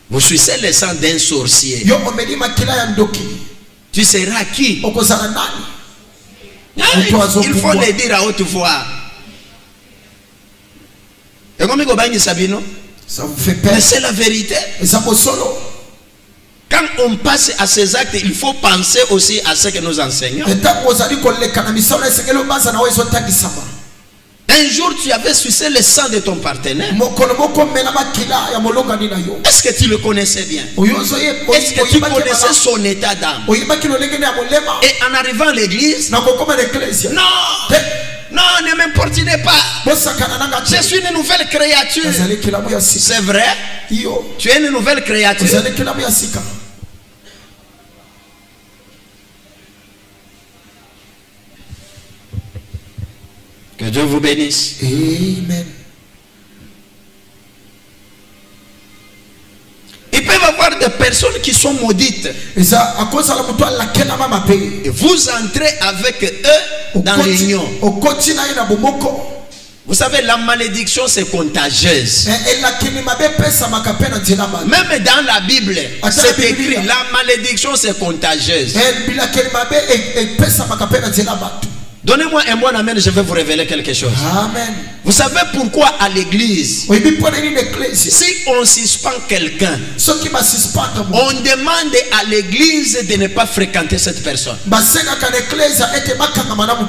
[SPEAKER 1] Vous sucez le sang d'un sorcier. Tu seras qui?
[SPEAKER 2] okozala nani?
[SPEAKER 1] Il faut le dire à haute voix. Et comme
[SPEAKER 2] ça vous fait peur?
[SPEAKER 1] Mais c'est la vérité. Quand on passe à ces actes, il faut penser aussi à ce que nous enseignons. Un jour, tu avais sucé le sang de ton partenaire. Est-ce que tu le connaissais bien? Est-ce que tu connaissais son état d'âme? Et en arrivant à l'église, non, ne m'importunez pas. Je suis une nouvelle créature. C'est vrai? Tu es une nouvelle créature. Que Dieu vous bénisse.
[SPEAKER 2] Amen.
[SPEAKER 1] Ils peuvent avoir des personnes qui sont maudites. Et vous entrez avec eux dans l'union. Vous savez, la malédiction c'est contagieuse. Même dans la Bible, c'est écrit, la malédiction c'est contagieuse. Donnez-moi un bon amen, je vais vous révéler quelque chose.
[SPEAKER 2] Amen.
[SPEAKER 1] Vous savez pourquoi à l'église, si on suspend quelqu'un, on demande à l'église de ne pas fréquenter cette personne.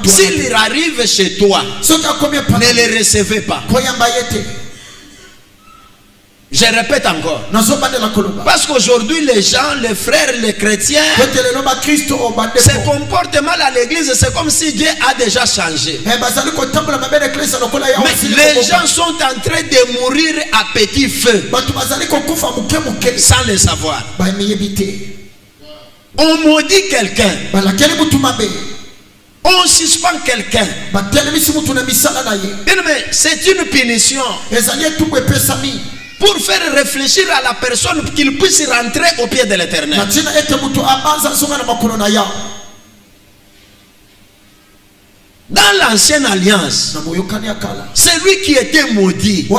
[SPEAKER 1] S'il arrive chez toi, ne le recevez pas. Je répète encore. Parce qu'aujourd'hui, les gens, les frères, les chrétiens se comportent mal à l'église. C'est comme si Dieu a déjà changé. Mais les gens sont en train de mourir à petit feu sans le savoir. On maudit quelqu'un. On suspend quelqu'un. Mais c'est une punition. Pour faire réfléchir à la personne qu'il puisse rentrer au pied de l'Éternel. Dans l'ancienne alliance, celui qui était maudit,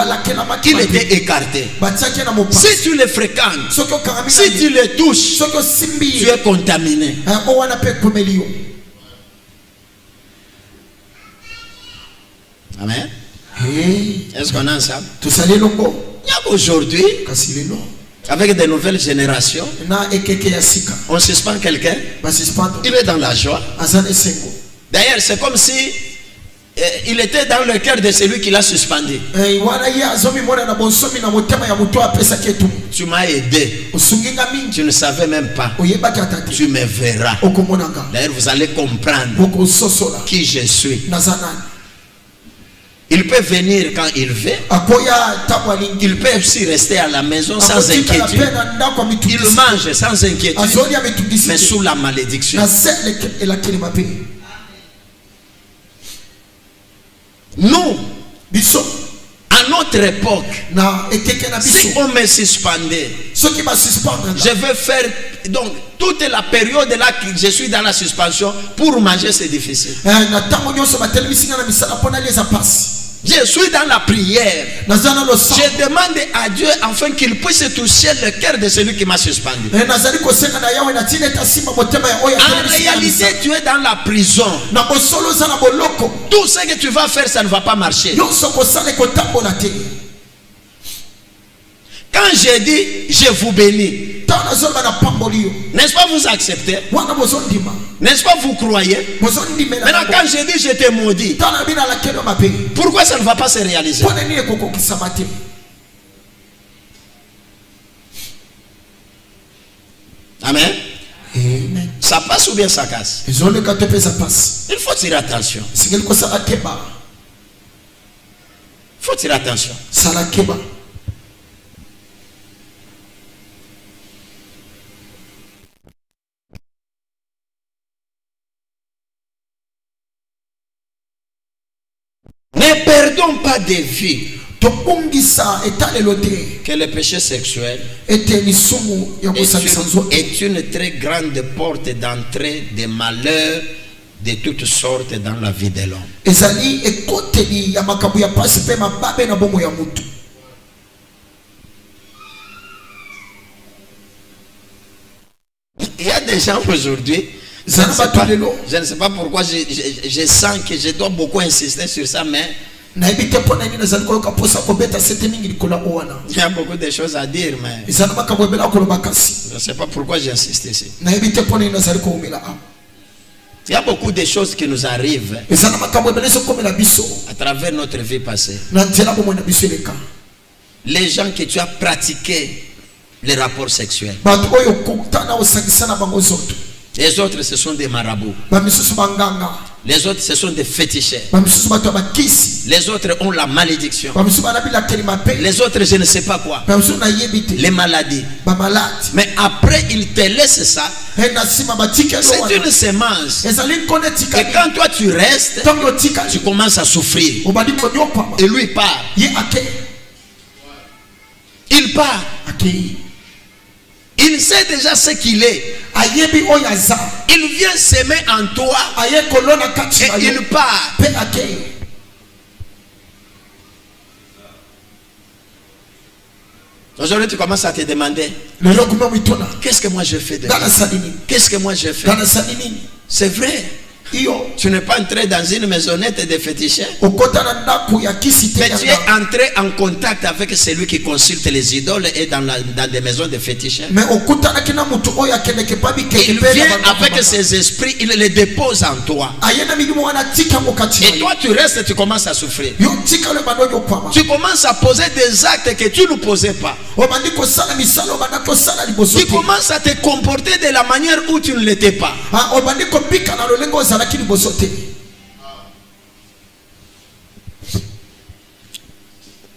[SPEAKER 1] il était écarté. Si tu le fréquentes, si tu le touches, tu es contaminé. Amen. Est-ce qu'on est ensemble? Aujourd'hui, avec de nouvelles générations, on suspend quelqu'un, il est dans la joie. D'ailleurs, c'est comme si il était dans le cœur de celui qui l'a suspendu. Tu m'as aidé. Tu ne savais même pas. Tu me verras. D'ailleurs, vous allez comprendre qui je suis. Il peut venir quand il veut. Il peut aussi rester à la maison sans inquiétude. Il mange sans inquiétude. Mais sous la malédiction. Nous, à notre époque, si on me suspendait, je vais faire donc toute la période là que je suis dans la suspension pour manger, c'est difficile. Je suis dans la prière. Je demande à Dieu afin qu'il puisse toucher le cœur de celui qui m'a suspendu. En réalité, tu es dans la prison. Tout ce que tu vas faire, ça ne va pas marcher. Quand j'ai dit je vous bénis, n'est-ce pas vous acceptez? N'est-ce pas vous croyez? Maintenant quand j'ai dit je te maudis, pourquoi ça ne va pas se réaliser? Amen. Ça passe ou bien ça casse? Il faut tirer attention. Il faut tirer attention. Ne perdons pas de vue que le péché sexuel est une très grande porte d'entrée des malheurs de toutes sortes dans la vie de l'homme. Il y a des des gens aujourd'hui, je ne sais pas pourquoi je sens que je dois beaucoup insister sur ça, mais il y a beaucoup de choses à dire, mais je ne sais pas pourquoi j'insiste ici. Il y a beaucoup de choses qui nous arrivent à travers notre vie passée. Les gens que tu as pratiqué les rapports sexuels. Les autres, ce sont des marabouts. Les autres, ce sont des féticheurs. Les autres ont la malédiction. Les autres, je ne sais pas quoi. Les maladies. Mais après, ils te laissent ça. C'est une semence. Et quand toi tu restes, tu commences à souffrir. Et lui part. Il part. Il sait déjà ce qu'il est. Il vient s'aimer en toi. Et il part. Aujourd'hui, tu commences à te demander, qu'est-ce que moi je fais de Qu'est-ce que moi je fais? C'est vrai. Tu n'es pas entré dans une maisonnette de féticheurs, mais tu es entré en contact avec celui qui consulte les idoles et dans des maisons de féticheurs. Il vient avec ses esprits, il les dépose en toi. Et toi tu restes et tu commences à souffrir. Tu commences à poser des actes que tu ne posais pas. Tu commences à te comporter de la manière où tu ne l'étais pas.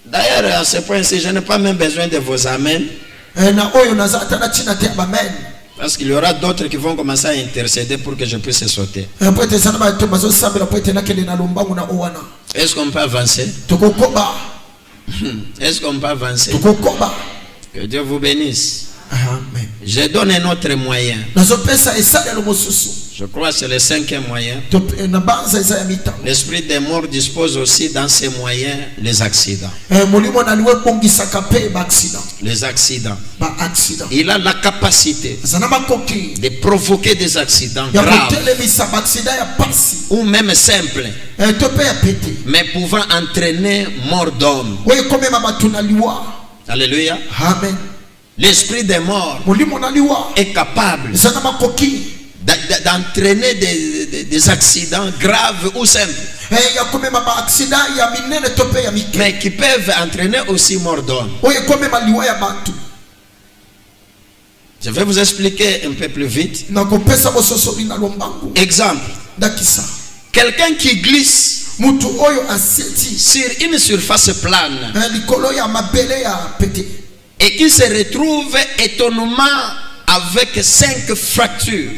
[SPEAKER 1] D'ailleurs, à ce point-ci, je n'ai pas même besoin de vos amens. Parce qu'il y aura d'autres qui vont commencer à intercéder pour que je puisse sauter. Est-ce qu'on peut avancer? Est-ce qu'on peut avancer? Que Dieu vous bénisse.
[SPEAKER 2] Amen.
[SPEAKER 1] Je donne un autre moyen. Je crois que c'est le 5e moyen. L'esprit des morts dispose aussi dans ses moyens les accidents. Les accidents. Il a la capacité de provoquer des accidents graves ou même simples, mais pouvant entraîner mort d'homme. Alléluia.
[SPEAKER 2] Amen.
[SPEAKER 1] L'esprit des morts est capable d'entraîner des accidents graves ou simples, mais qui peuvent entraîner aussi mort d'homme. Je vais vous expliquer un peu plus vite. Exemple. Quelqu'un qui glisse sur une surface plane et qui se retrouve étonnamment avec 5 fractures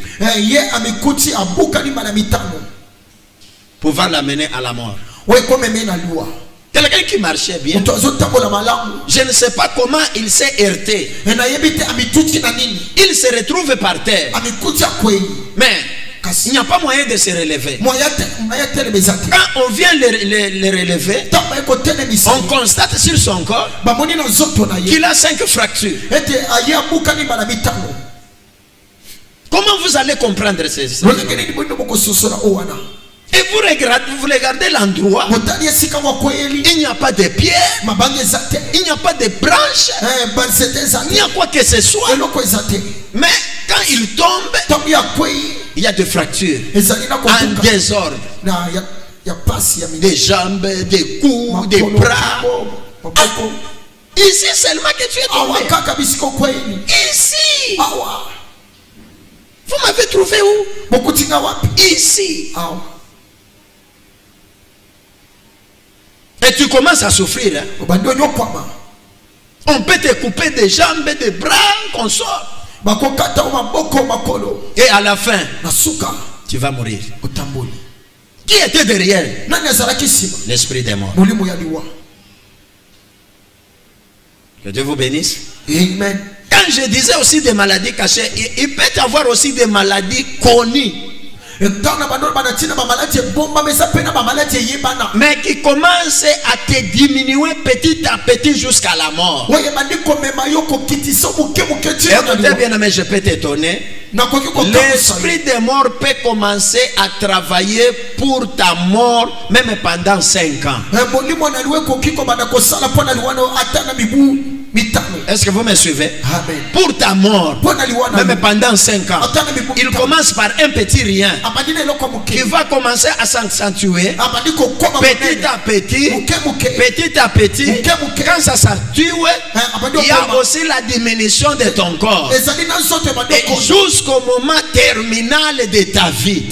[SPEAKER 1] pouvant l'amener à la mort. Quelqu'un qui marchait bien, je ne sais pas comment il s'est heurté. Il se retrouve par terre, mais il n'y a pas moyen de se relever. Quand on vient le relever, on constate sur son corps qu'il a 5 fractures. Comment vous allez comprendre ceci? Et vous regardez l'endroit, il n'y a pas de pierre, il n'y a pas de branches, il n'y a quoi que ce soit. Mais quand il tombe, il y a des fractures, un désordre, des jambes, des coups, des bras. Ici seulement que tu es tombé. Ici. Vous m'avez trouvé où? Ici. Et tu commences à souffrir. Hein? On peut te couper des jambes, des bras, qu'on sort. Et à la fin, tu vas mourir. Qui était derrière? L'esprit des morts. Que Dieu vous bénisse.
[SPEAKER 2] Amen.
[SPEAKER 1] Quand je disais aussi des maladies cachées, il peut y avoir aussi des maladies connues. mais qui commence à te diminuer petit à petit jusqu'à la mort. Écoutez bien, mais je peux t'étonner. L'esprit des morts peut commencer à travailler pour ta mort même pendant 5 ans. Est-ce que vous me suivez?
[SPEAKER 2] Amen.
[SPEAKER 1] Pour ta mort, même pendant 5 ans, il commence par un petit rien qui va commencer à s'accentuer petit à petit, petit à petit. Quand ça s'accentue, il y a aussi la diminution de ton corps. Et jusqu'au moment terminal de ta vie.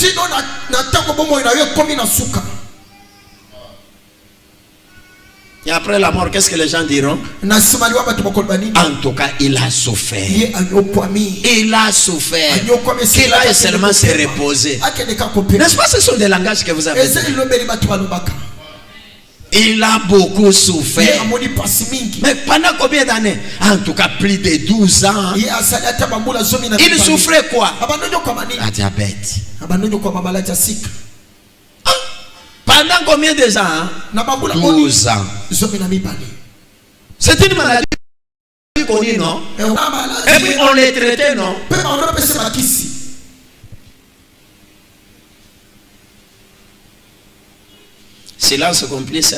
[SPEAKER 1] Et après la mort, qu'est-ce que les gens diront? En tout cas, il a souffert. Il a souffert. Qu'il aille seulement se reposer. N'est-ce pas, ce sont des langages que vous avez dit? Il a beaucoup souffert. Mais pendant combien d'années? En tout cas, plus de 12 ans. Il souffrait quoi? La diabète. Pendant combien de ans? 12 ans. C'est une maladie connue, non? Et puis on les traitait, non? Silence complice.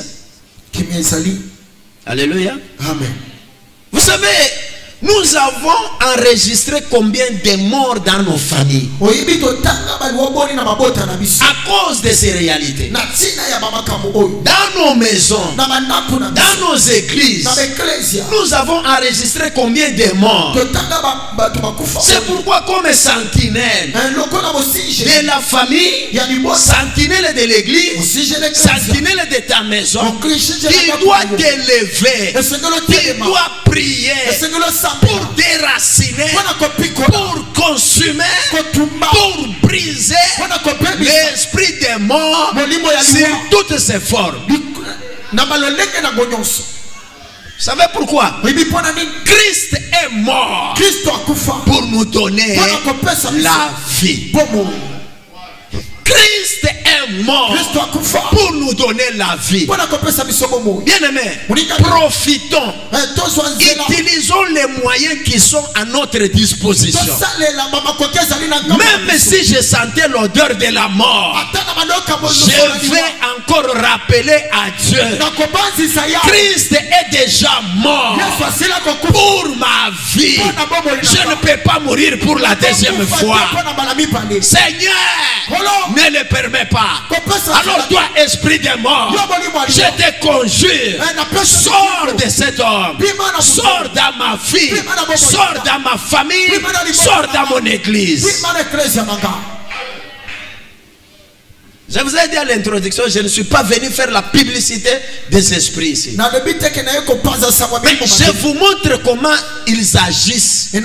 [SPEAKER 1] Alléluia.
[SPEAKER 2] Amen.
[SPEAKER 1] Vous savez, nous avons enregistré combien de morts dans nos familles à cause de ces réalités. Dans nos maisons, dans nos églises, nous avons enregistré combien de morts. C'est pourquoi, comme sentinelle de la famille, sentinelle de l'église, sentinelle de ta maison, tu dois t'élever, tu dois prier pour déraciner, pour consumer, pour briser l'esprit des morts sur toutes ses formes. Vous savez pourquoi? Christ est mort pour nous donner la vie. Christ est mort pour nous donner la vie. Bien-aimés, profitons, utilisons les moyens qui sont à notre disposition. Même si je sentais l'odeur de la mort, je vais encore rappeler à Dieu, Christ est déjà mort pour ma vie. Je ne peux pas mourir pour la deuxième fois. Seigneur, ne le permets pas. Alors toi, esprit de mort, je te conjure, sors de cet homme, sors dans ma vie, sors dans ma famille, sors dans mon église. Je vous ai dit à l'introduction, je ne suis pas venu faire la publicité des esprits ici. Mais je vous montre comment ils agissent et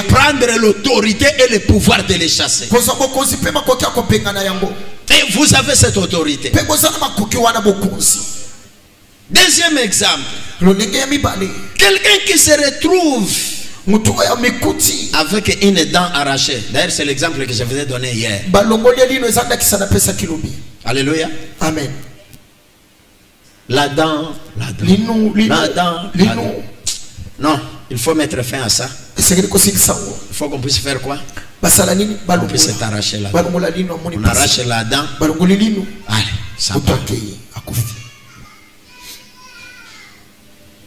[SPEAKER 1] prendre l'autorité et le pouvoir de les chasser. Et vous avez cette autorité. Deuxième exemple, quelqu'un qui se retrouve avec une dent arrachée. D'ailleurs, c'est l'exemple que je vous ai donné hier. Alléluia.
[SPEAKER 2] Amen.
[SPEAKER 1] La dent. Non, il faut mettre fin à ça. Il faut qu'on puisse faire quoi? On puisse t'arracher la dent. On arrache la dent. Allez, ça va.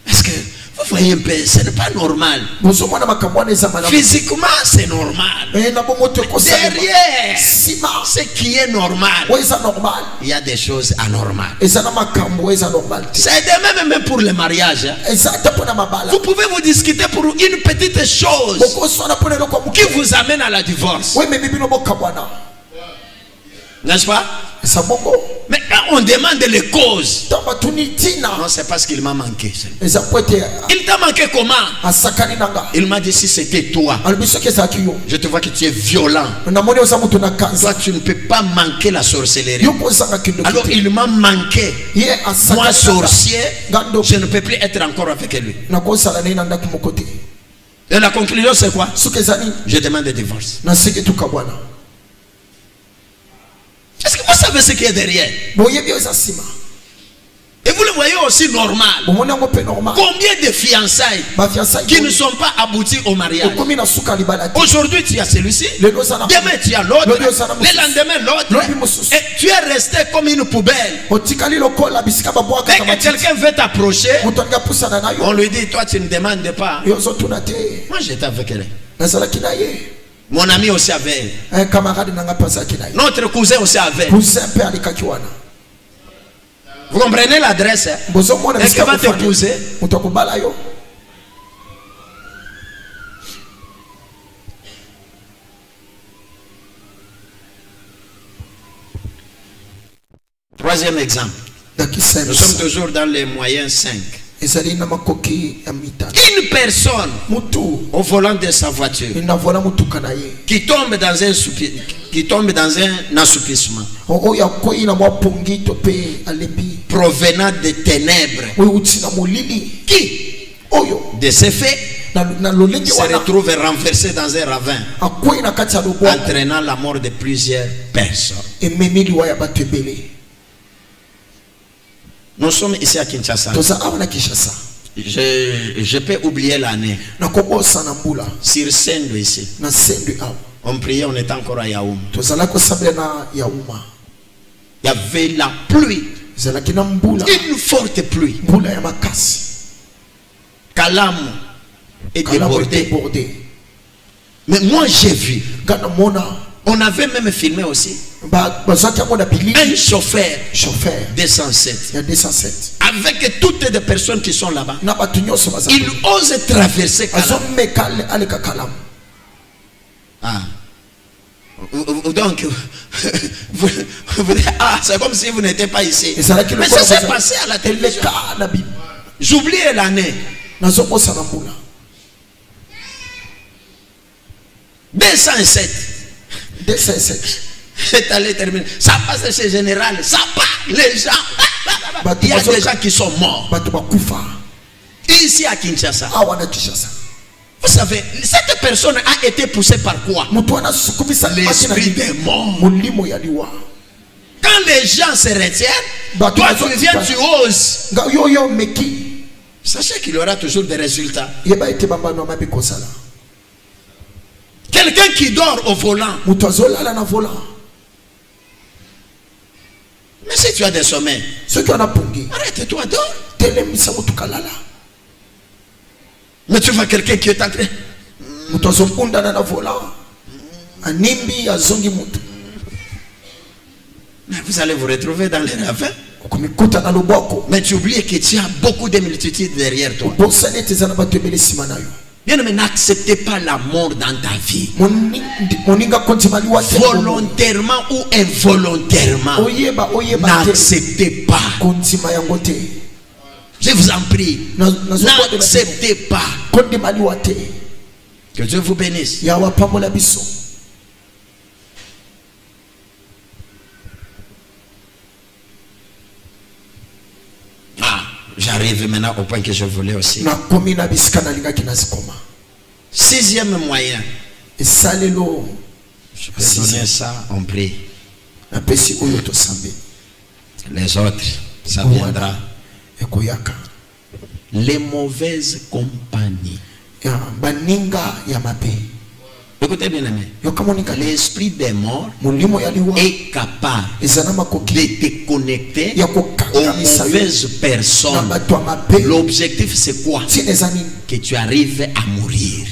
[SPEAKER 1] Est-ce que vous voyez un peu, ce n'est pas normal. Physiquement, c'est normal. Derrière ce qui est normal, il y a des choses anormales. C'est de même pour le mariage. Vous pouvez vous discuter pour une petite chose qui vous amène à la divorce. N'est-ce pas? Mais quand on demande les causes, non, c'est parce qu'il m'a manqué. Il t'a manqué comment? Il m'a dit, si c'était toi, je te vois que tu es violent. Toi, tu ne peux pas manquer la sorcellerie. Alors il m'a manqué. Moi, sorcier, je ne peux plus être encore avec lui. Et la conclusion, c'est quoi? Je demande le divorce. Est-ce que vous savez ce qu'il y a derrière? Et vous le voyez aussi normal. Combien de fiançailles qui ne sont pas abouties au mariage? Aujourd'hui tu as celui-ci, demain tu as l'autre, le lendemain l'autre, et tu es resté comme une poubelle. Dès que quelqu'un veut t'approcher, on lui dit, toi tu ne demandes pas. Moi j'étais avec elle. Mon ami aussi avait elle. Notre cousin aussi avait. Vous comprenez l'adresse? Est-ce qu'il va t'épouser? Troisième exemple. Nous sommes toujours dans les moyens 5. Une personne au volant de sa voiture qui tombe dans un assoupissement provenant des ténèbres, qui de ce fait se retrouve renversé dans un ravin, entraînant la mort de plusieurs personnes. Nous sommes ici à Kinshasa. Je peux oublier l'année. Sur scène ici. On priait, on était encore à Yaoum. Il y avait la pluie. Une forte pluie. Calam est débordé. Mais moi j'ai vu. On avait même filmé aussi un chauffeur 207 avec toutes les personnes qui sont là-bas. Il ose traverser Calam. Ah. Donc c'est comme si vous n'étiez pas ici. Mais ça s'est passé à la télévision. J'oublie l'année. 207. C'est allé terminer. Ça passe chez Général. Ça part. Les gens. Il y a des gens qui sont morts. Ici à Kinshasa. Vous savez, cette personne a été poussée par quoi? L'esprit des morts. Quand les gens se retiennent, toi tu viens, tu oses. Sachez qu'il y aura toujours des résultats. Quelqu'un qui dort au volant. Mais si tu as des sommeils, arrête-toi, dors. Mais tu vois quelqu'un qui est en train. Mais vous allez vous retrouver dans les ravins. Mais tu oublies que tu as beaucoup de multitudes derrière toi. Bien, mais n'acceptez pas la mort dans ta vie. Volontairement ou involontairement, n'acceptez pas. Je vous en prie, n'acceptez pas. Que Dieu vous bénisse. J'arrive maintenant au point que je voulais aussi. Sixième moyen. Je vais donner ça, on prie. Les autres, ça viendra. Les mauvaises compagnies. Écoutez bien aimé, l'esprit des morts est capable de te connecter aux mauvaises personnes. L'objectif c'est quoi? Que tu arrives à mourir.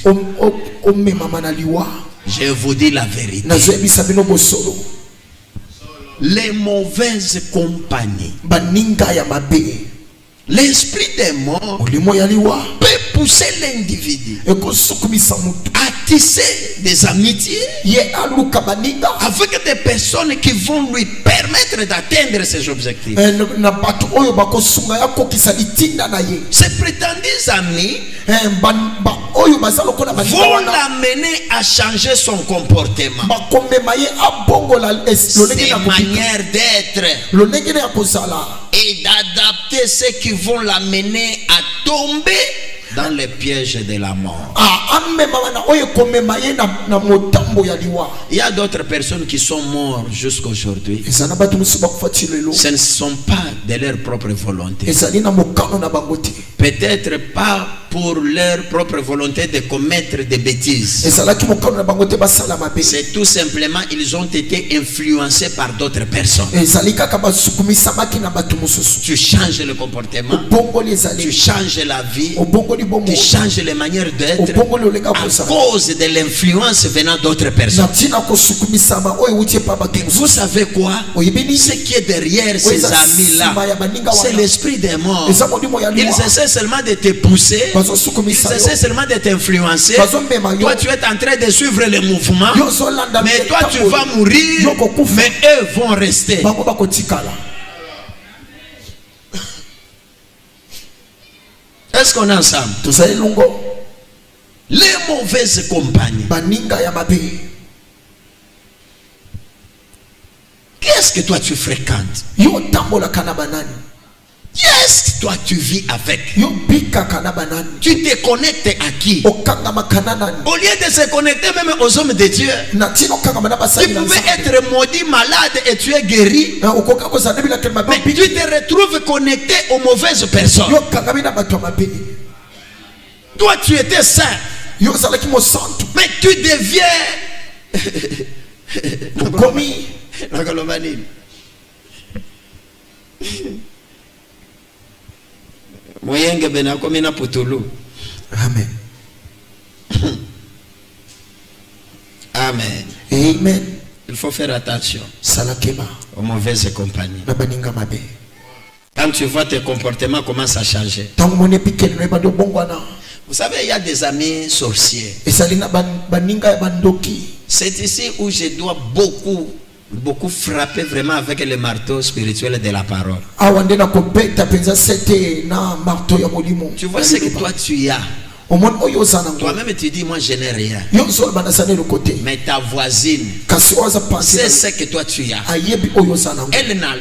[SPEAKER 1] Je vous dis la vérité. Les mauvaises compagnies, l'esprit des morts peut pousser l'individu à tisser des amitiés avec des personnes qui vont lui permettre d'atteindre ses objectifs. Ces prétendus amis vont l'amener à changer son comportement, ses manières d'être, et d'adapter ceux qui vont l'amener à tomber dans les pièges de la mort. Il y a d'autres personnes qui sont mortes jusqu'à aujourd'hui. Ce ne sont pas de leur propre volonté. Peut-être pas pour leur propre volonté de commettre des bêtises. C'est tout simplement ils ont été influencés par d'autres personnes. Tu changes le comportement, tu changes la vie, tu changes les manières d'être à cause de l'influence venant d'autres personnes. Et vous savez quoi? Ce qui est derrière ces amis-là, c'est l'esprit des morts. Ils essaient seulement de te pousser, ils essaient seulement de t'influencer. Toi tu es en train de suivre le mouvement, mais toi tu vas mourir, mais eux vont rester. Est-ce qu'on est ensemble? Les mauvaises compagnies. Qu'est-ce que toi tu fréquentes? Qu'est-ce que toi tu vis avec? Tu te connectes à qui? Au lieu de se connecter même aux hommes de Dieu, tu pouvais être maudit, malade et tu es guéri, mais tu te retrouves connecté aux mauvaises personnes. Toi tu étais saint, mais tu deviens Amen. Amen.
[SPEAKER 2] Amen.
[SPEAKER 1] Il faut faire attention aux mauvaises compagnies. Quand tu vois tes comportements commencent à changer. Vous savez, il y a des amis sorciers. C'est ici où je dois beaucoup frapper vraiment avec le marteau spirituel de la parole. Tu vois ce que toi tu as. Toi-même tu dis moi je n'ai rien, mais ta voisine c'est ce que toi tu as, elle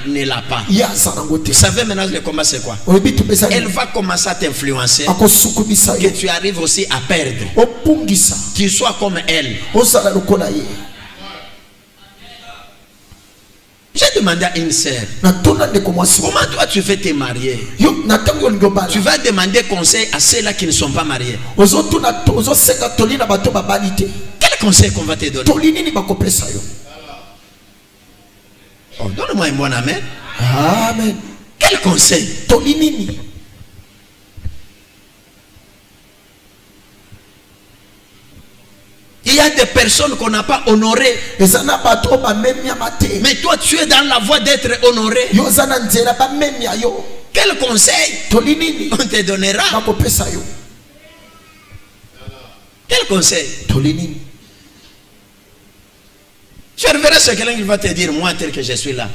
[SPEAKER 1] ne l'a pas. Vous savez maintenant le combat c'est quoi? Elle va commencer à t'influencer, que tu arrives aussi à perdre, tu sois comme elle. J'ai demandé à une sœur, comment toi tu veux te marier? Tu vas demander conseil à ceux-là qui ne sont pas mariés. Quel conseil qu'on va te donner? Oh, donne-moi un bon amen.
[SPEAKER 2] Amen.
[SPEAKER 1] Quel conseil? Il y a des personnes qu'on n'a pas honorées. Mais toi tu es dans la voie d'être honoré. Quel conseil on te donnera? Quel conseil? Tu verras ce que quelqu'un va te dire, moi tel que je suis là,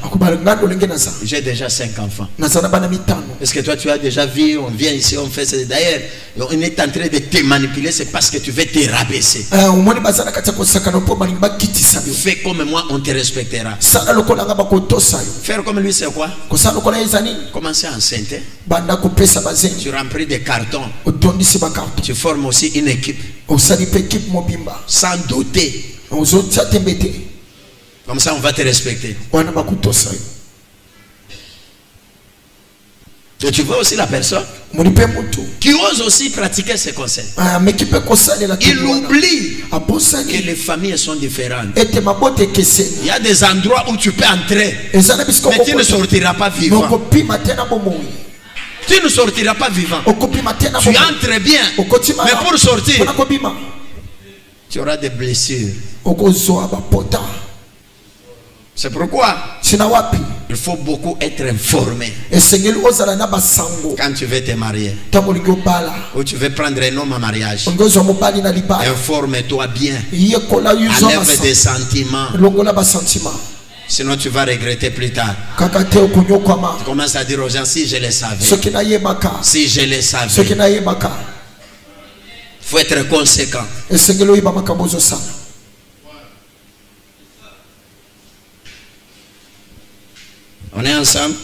[SPEAKER 1] j'ai déjà 5 enfants. Est-ce que toi tu as déjà vu, on vient ici, on fait ça. D'ailleurs, on est en train de te manipuler, c'est parce que tu veux te rabaisser. Fais comme moi, on te respectera. Faire comme lui, c'est quoi? Commencer à enceinte. Tu remplis des cartons. Tu formes aussi une équipe. Sans douter. Comme ça, on va te respecter. Et tu vois aussi la personne qui ose aussi pratiquer ces conseils. Il oublie que les familles sont différentes. Il y a des endroits où tu peux entrer, mais tu ne sortiras pas vivant. Tu ne sortiras pas vivant. Tu entres bien, mais pour sortir, tu auras des blessures. C'est pourquoi il faut beaucoup être informé. Quand tu veux te marier ou tu veux prendre un homme en mariage, informe-toi bien. Enlève des sentiments, sinon tu vas regretter plus tard. Tu commences à dire aux gens, si je le savais, si je le savais. Il faut être conséquent. On est ensemble?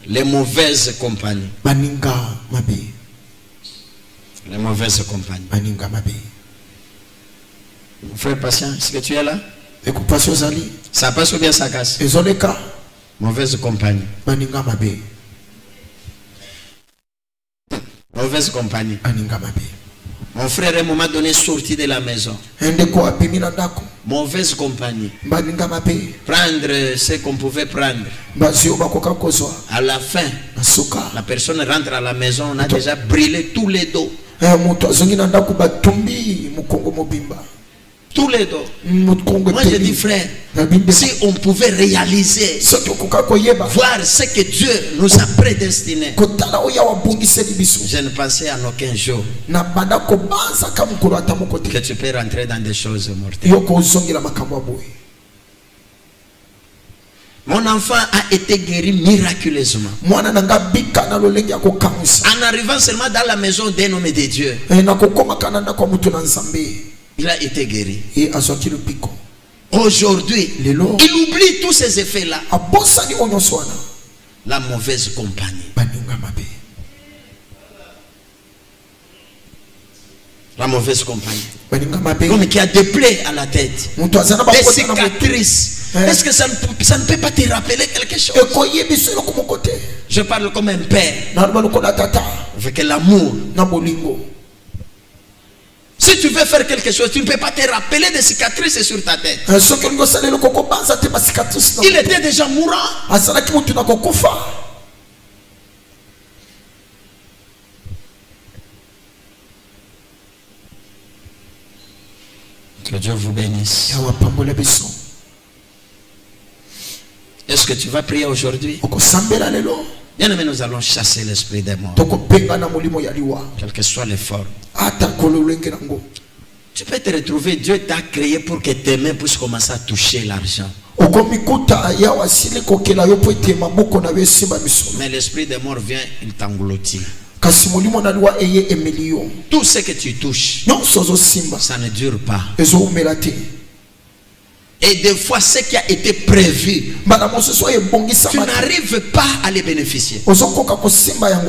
[SPEAKER 1] Les mauvaises compagnies.
[SPEAKER 2] baninga mabe.
[SPEAKER 1] Les mauvaises compagnies.
[SPEAKER 2] Baninga mabe.
[SPEAKER 1] Mon frère patient, est-ce que tu es là?
[SPEAKER 2] Ekupasio zali.
[SPEAKER 1] Ça passe ou bien ça casse?
[SPEAKER 2] Ezoleka.
[SPEAKER 1] Mauvaise compagnie.
[SPEAKER 2] Baninga mabe.
[SPEAKER 1] Mauvaise compagnie.
[SPEAKER 2] Baninga mabe.
[SPEAKER 1] Mon frère, à un moment donné, sorti de la maison.
[SPEAKER 2] Endeko apimina ndako.
[SPEAKER 1] Mauvaise compagnie.
[SPEAKER 2] Baninga mabe.
[SPEAKER 1] Prendre ce qu'on pouvait prendre.
[SPEAKER 2] Bazio bakoka kozwa.
[SPEAKER 1] À la fin,
[SPEAKER 2] Nasuka.
[SPEAKER 1] la personne rentre à la maison, on a déjà brûlé tous les dos.
[SPEAKER 2] Muto azongi na ndako batumbi mukongo mobimba.
[SPEAKER 1] Tous les dos.
[SPEAKER 2] Mukongo
[SPEAKER 1] Moi je dis frère, si on pouvait réaliser, voir ce que Dieu nous a prédestiné, je ne pensais en aucun jour que tu peux rentrer dans des choses mortelles. Mon enfant a été guéri miraculeusement. En arrivant seulement dans la maison d'un homme de Dieu, il a été guéri. Aujourd'hui, il oublie tous ces effets-là. La mauvaise compagnie. La mauvaise compagnie. Comme qui a des plaies à la tête, des cicatrices. Est-ce que ça ne peut pas te rappeler quelque chose? Je parle comme un père avec l'amour. Si tu veux faire quelque chose, tu ne peux pas te rappeler des cicatrices sur ta tête. Il était déjà mourant. Que Dieu vous bénisse. Est-ce que tu vas prier aujourd'hui? Bien aimé, nous allons chasser l'esprit des morts. Quelle que soit les formes. Tu peux te retrouver, Dieu t'a créé pour que tes mains puissent commencer à toucher l'argent. Mais l'esprit des morts vient, il t'engloutit. Tout ce que tu touches, ça ne dure pas. Et des fois, ce qui a été prévu, tu n'arrives pas à les bénéficier. Il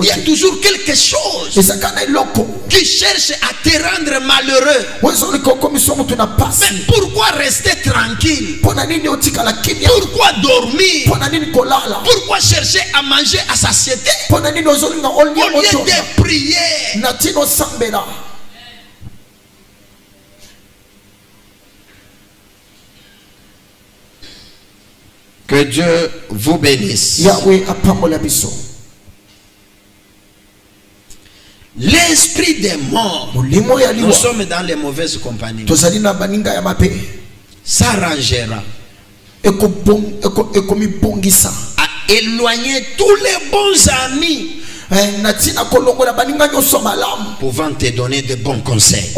[SPEAKER 1] y a toujours quelque chose qui cherche à te rendre malheureux. Mais pourquoi rester tranquille? Pourquoi dormir? Pourquoi chercher à manger à satiété au lieu de prier? Que Dieu vous bénisse. L'esprit des morts, nous sommes dans les mauvaises compagnies, s'arrangera à éloigner tous les bons amis pouvant te donner de bons conseils.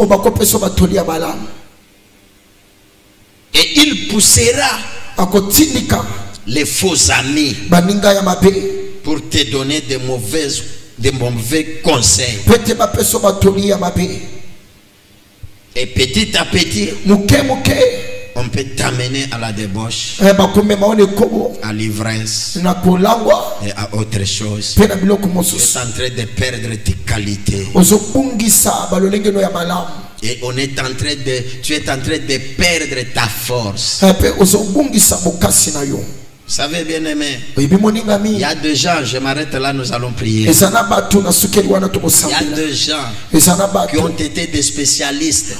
[SPEAKER 1] Et il poussera les faux amis pour te donner de mauvais conseils. Et petit à petit, on peut t'amener à la débauche, à l'ivresse et à autre chose. Tu es en train de perdre tes qualités. Et tu es en train de perdre ta force. Vous savez, bien aimé, il y a des gens, je m'arrête là, nous allons prier. Il y a des gens qui ont été des spécialistes.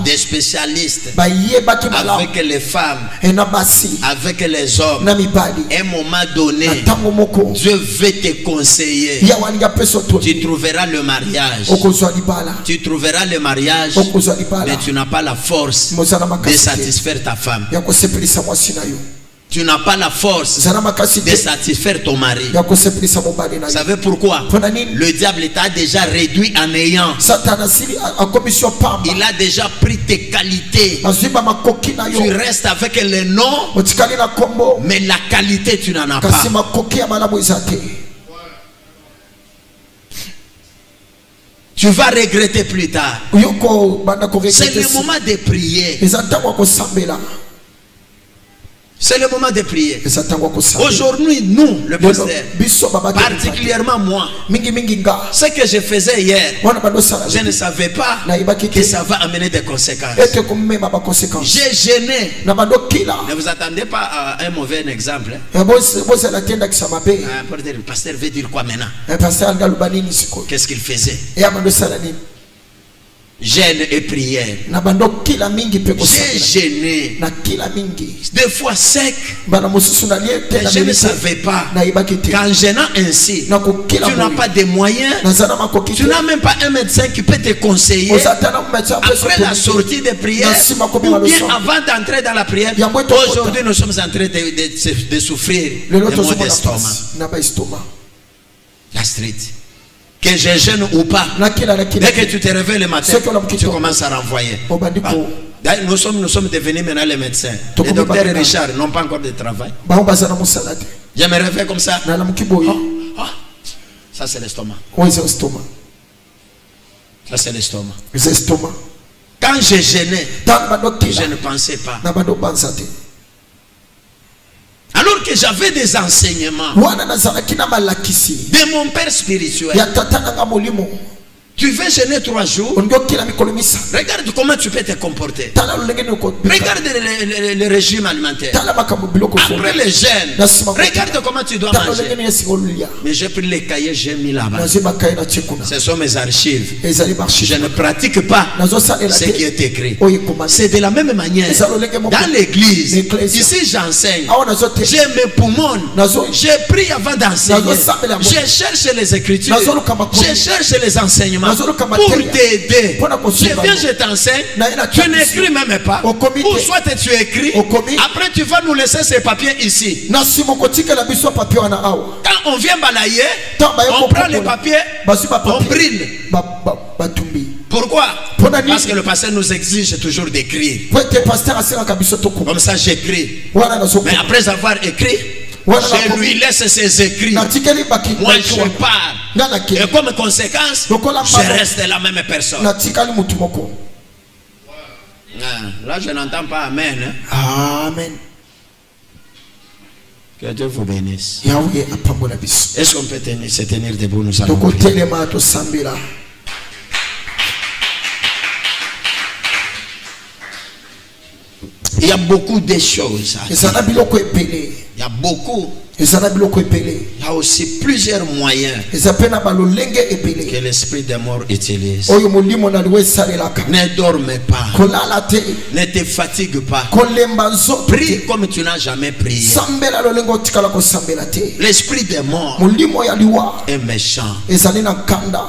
[SPEAKER 1] Des spécialistes avec les femmes, avec les hommes. À un moment donné, Dieu veut te conseiller. Tu trouveras le mariage. Tu trouveras le mariage, mais tu n'as pas la force de satisfaire ta femme. Tu n'as pas la force de satisfaire ton mari. Vous savez pourquoi? Le diable t'a déjà réduit en néant. Il a déjà pris tes qualités. Tu restes avec le nom, mais la qualité tu n'en as pas. Tu vas regretter plus tard. C'est le moment de prier. C'est le moment de prier.
[SPEAKER 2] eza ntango ya kosambela.
[SPEAKER 1] Aujourd'hui, nous, le
[SPEAKER 2] Lelo,
[SPEAKER 1] pasteur,
[SPEAKER 2] biso babaki
[SPEAKER 1] particulièrement moi,
[SPEAKER 2] mingi nga
[SPEAKER 1] ce que je faisais hier,
[SPEAKER 2] wana badosala
[SPEAKER 1] je ne savais pas
[SPEAKER 2] nayebaki
[SPEAKER 1] que
[SPEAKER 2] te
[SPEAKER 1] ça va amener des conséquences.
[SPEAKER 2] ete komema baconséquence
[SPEAKER 1] J'ai gêné.
[SPEAKER 2] na badokila
[SPEAKER 1] Ne vous attendez pas à un mauvais exemple. Hein?
[SPEAKER 2] bozala te ndakisa mabe
[SPEAKER 1] Pour dire, le pasteur veut dire quoi maintenant?
[SPEAKER 2] pasteur alingi aloba nini sikoyo
[SPEAKER 1] Qu'est-ce qu'il faisait?
[SPEAKER 2] eya bandosala nini
[SPEAKER 1] Jeûne et prière.
[SPEAKER 2] na bandokila mingi mpe
[SPEAKER 1] J'ai
[SPEAKER 2] kosambela
[SPEAKER 1] gêné.
[SPEAKER 2] na kila mingi
[SPEAKER 1] Des fois sec.
[SPEAKER 2] bana mosusu nalie te
[SPEAKER 1] Je ne savais pas.
[SPEAKER 2] nayebaki te
[SPEAKER 1] Qu'en gênant ainsi,
[SPEAKER 2] na kokila
[SPEAKER 1] tu n'as pas de moyens.
[SPEAKER 2] naza na makoki
[SPEAKER 1] Tu
[SPEAKER 2] te
[SPEAKER 1] n'as même pas un médecin qui peut te conseiller.
[SPEAKER 2] oza te na médecin
[SPEAKER 1] Après la sortie de prière,
[SPEAKER 2] Nasima komi
[SPEAKER 1] ou
[SPEAKER 2] maloso.
[SPEAKER 1] bien avant d'entrer dans la prière,
[SPEAKER 2] Yango eto
[SPEAKER 1] aujourd'hui nous sommes en train de souffrir
[SPEAKER 2] lelo
[SPEAKER 1] de maux
[SPEAKER 2] tozomona
[SPEAKER 1] d'estomac,
[SPEAKER 2] pasi na baestoma
[SPEAKER 1] gastrite. Que je gêne ou pas,
[SPEAKER 2] nakila
[SPEAKER 1] dès que tu te réveilles le matin,
[SPEAKER 2] Ce que l'on quitte.
[SPEAKER 1] tu commences à renvoyer.
[SPEAKER 2] obandi ko
[SPEAKER 1] D'ailleurs, nous sommes devenus maintenant les médecins.
[SPEAKER 2] Toko
[SPEAKER 1] Les docteurs
[SPEAKER 2] Babina.
[SPEAKER 1] Richard n'ont pas encore de travail.
[SPEAKER 2] bango baza na mosala te
[SPEAKER 1] Je me réveille comme ça.
[SPEAKER 2] nalamuki boye
[SPEAKER 1] Ça c'est l'estomac.
[SPEAKER 2] oyo eza estoma
[SPEAKER 1] Ça c'est l'estomac.
[SPEAKER 2] eza estoma
[SPEAKER 1] Quand je gênais,
[SPEAKER 2] ntango
[SPEAKER 1] je
[SPEAKER 2] bandokila
[SPEAKER 1] ne pensais pas.
[SPEAKER 2] na bandobanza te
[SPEAKER 1] Alors que j'avais des enseignements
[SPEAKER 2] wana nazalaki na malakisi
[SPEAKER 1] de mon père spirituel.
[SPEAKER 2] ya tata nanga molimo
[SPEAKER 1] Tu veux jeûner 3 jours.
[SPEAKER 2] olingi okila mikolo misana
[SPEAKER 1] Regarde comment tu peux te comporter.
[SPEAKER 2] tala lolenge nini okobika
[SPEAKER 1] Regarde le régime alimentaire.
[SPEAKER 2] tala makambo biloko
[SPEAKER 1] Après le jeûne, regarde comment tu dois
[SPEAKER 2] tala lolenge
[SPEAKER 1] manger.
[SPEAKER 2] nini esinga olulia
[SPEAKER 1] Mais j'ai pris les cahiers, j'ai mis là-bas.
[SPEAKER 2] nazwi bakaye na tie kuna
[SPEAKER 1] Ce sont mes archives.
[SPEAKER 2] ezali
[SPEAKER 1] Je
[SPEAKER 2] marchive
[SPEAKER 1] ne pratique pas
[SPEAKER 2] nazosalela
[SPEAKER 1] ce qui
[SPEAKER 2] te
[SPEAKER 1] est écrit.
[SPEAKER 2] oyo ekomami
[SPEAKER 1] C'est de la même manière. Dans l'église, ici j'enseigne.
[SPEAKER 2] awa nazote
[SPEAKER 1] Je me poumonne.
[SPEAKER 2] nazo
[SPEAKER 1] Je prie avant d'enseigner. Je cherche les écritures. Je cherche les enseignements pour t'aider. Je viens, je t'enseigne. Tu n'écris même pas. Ou soit tu écris. Après tu vas nous laisser ces papiers ici.
[SPEAKER 2] na nsima okotikela biso papier wana awa
[SPEAKER 1] Quand on vient balayer,
[SPEAKER 2] Tant baye
[SPEAKER 1] on prend les papiers,
[SPEAKER 2] bazwi
[SPEAKER 1] on
[SPEAKER 2] bapapier
[SPEAKER 1] brille.
[SPEAKER 2] batumbi
[SPEAKER 1] Pourquoi?
[SPEAKER 2] Mpona nini?
[SPEAKER 1] Parce que le pasteur nous exige toujours d'écrire.
[SPEAKER 2] po ete paster asengaka biso tokoma
[SPEAKER 1] Comme ça j'écris.
[SPEAKER 2] wana
[SPEAKER 1] Mais
[SPEAKER 2] nazokoma
[SPEAKER 1] après avoir écrit,
[SPEAKER 2] Voilà la
[SPEAKER 1] je lui laisse ses écrits.
[SPEAKER 2] natikeli
[SPEAKER 1] Moi je pars.
[SPEAKER 2] nga
[SPEAKER 1] Et
[SPEAKER 2] nakeli
[SPEAKER 1] comme conséquence,
[SPEAKER 2] Lokola
[SPEAKER 1] je
[SPEAKER 2] mama.
[SPEAKER 1] reste la même personne.
[SPEAKER 2] natikali mutu moko
[SPEAKER 1] Là je n'entends pas amen. Hein?
[SPEAKER 2] amen
[SPEAKER 1] Que Dieu vous bénisse.
[SPEAKER 2] yawe apambola biso
[SPEAKER 1] Est-ce qu'on peut se tenir debout? Nous allons prier.
[SPEAKER 2] tokotelema tosambela
[SPEAKER 1] Il y a beaucoup de choses.
[SPEAKER 2] eza na biloko ebele
[SPEAKER 1] Il y a beaucoup.
[SPEAKER 2] eza na biloko ebele
[SPEAKER 1] Il y a aussi plusieurs moyens
[SPEAKER 2] eza mpe na balolenge
[SPEAKER 1] que
[SPEAKER 2] ebele
[SPEAKER 1] l'esprit des morts utilise.
[SPEAKER 2] oyo molimo na liwa esalelaka
[SPEAKER 1] Ne dorme pas.
[SPEAKER 2] kolala te
[SPEAKER 1] Ne te fatigue pas.
[SPEAKER 2] kolemba nzoto
[SPEAKER 1] Prie
[SPEAKER 2] te
[SPEAKER 1] comme tu n'as jamais prié.
[SPEAKER 2] sambela lolenge otikala kosambela te
[SPEAKER 1] L'esprit des morts
[SPEAKER 2] molimo ya liwa
[SPEAKER 1] est méchant.
[SPEAKER 2] ezali na nkanda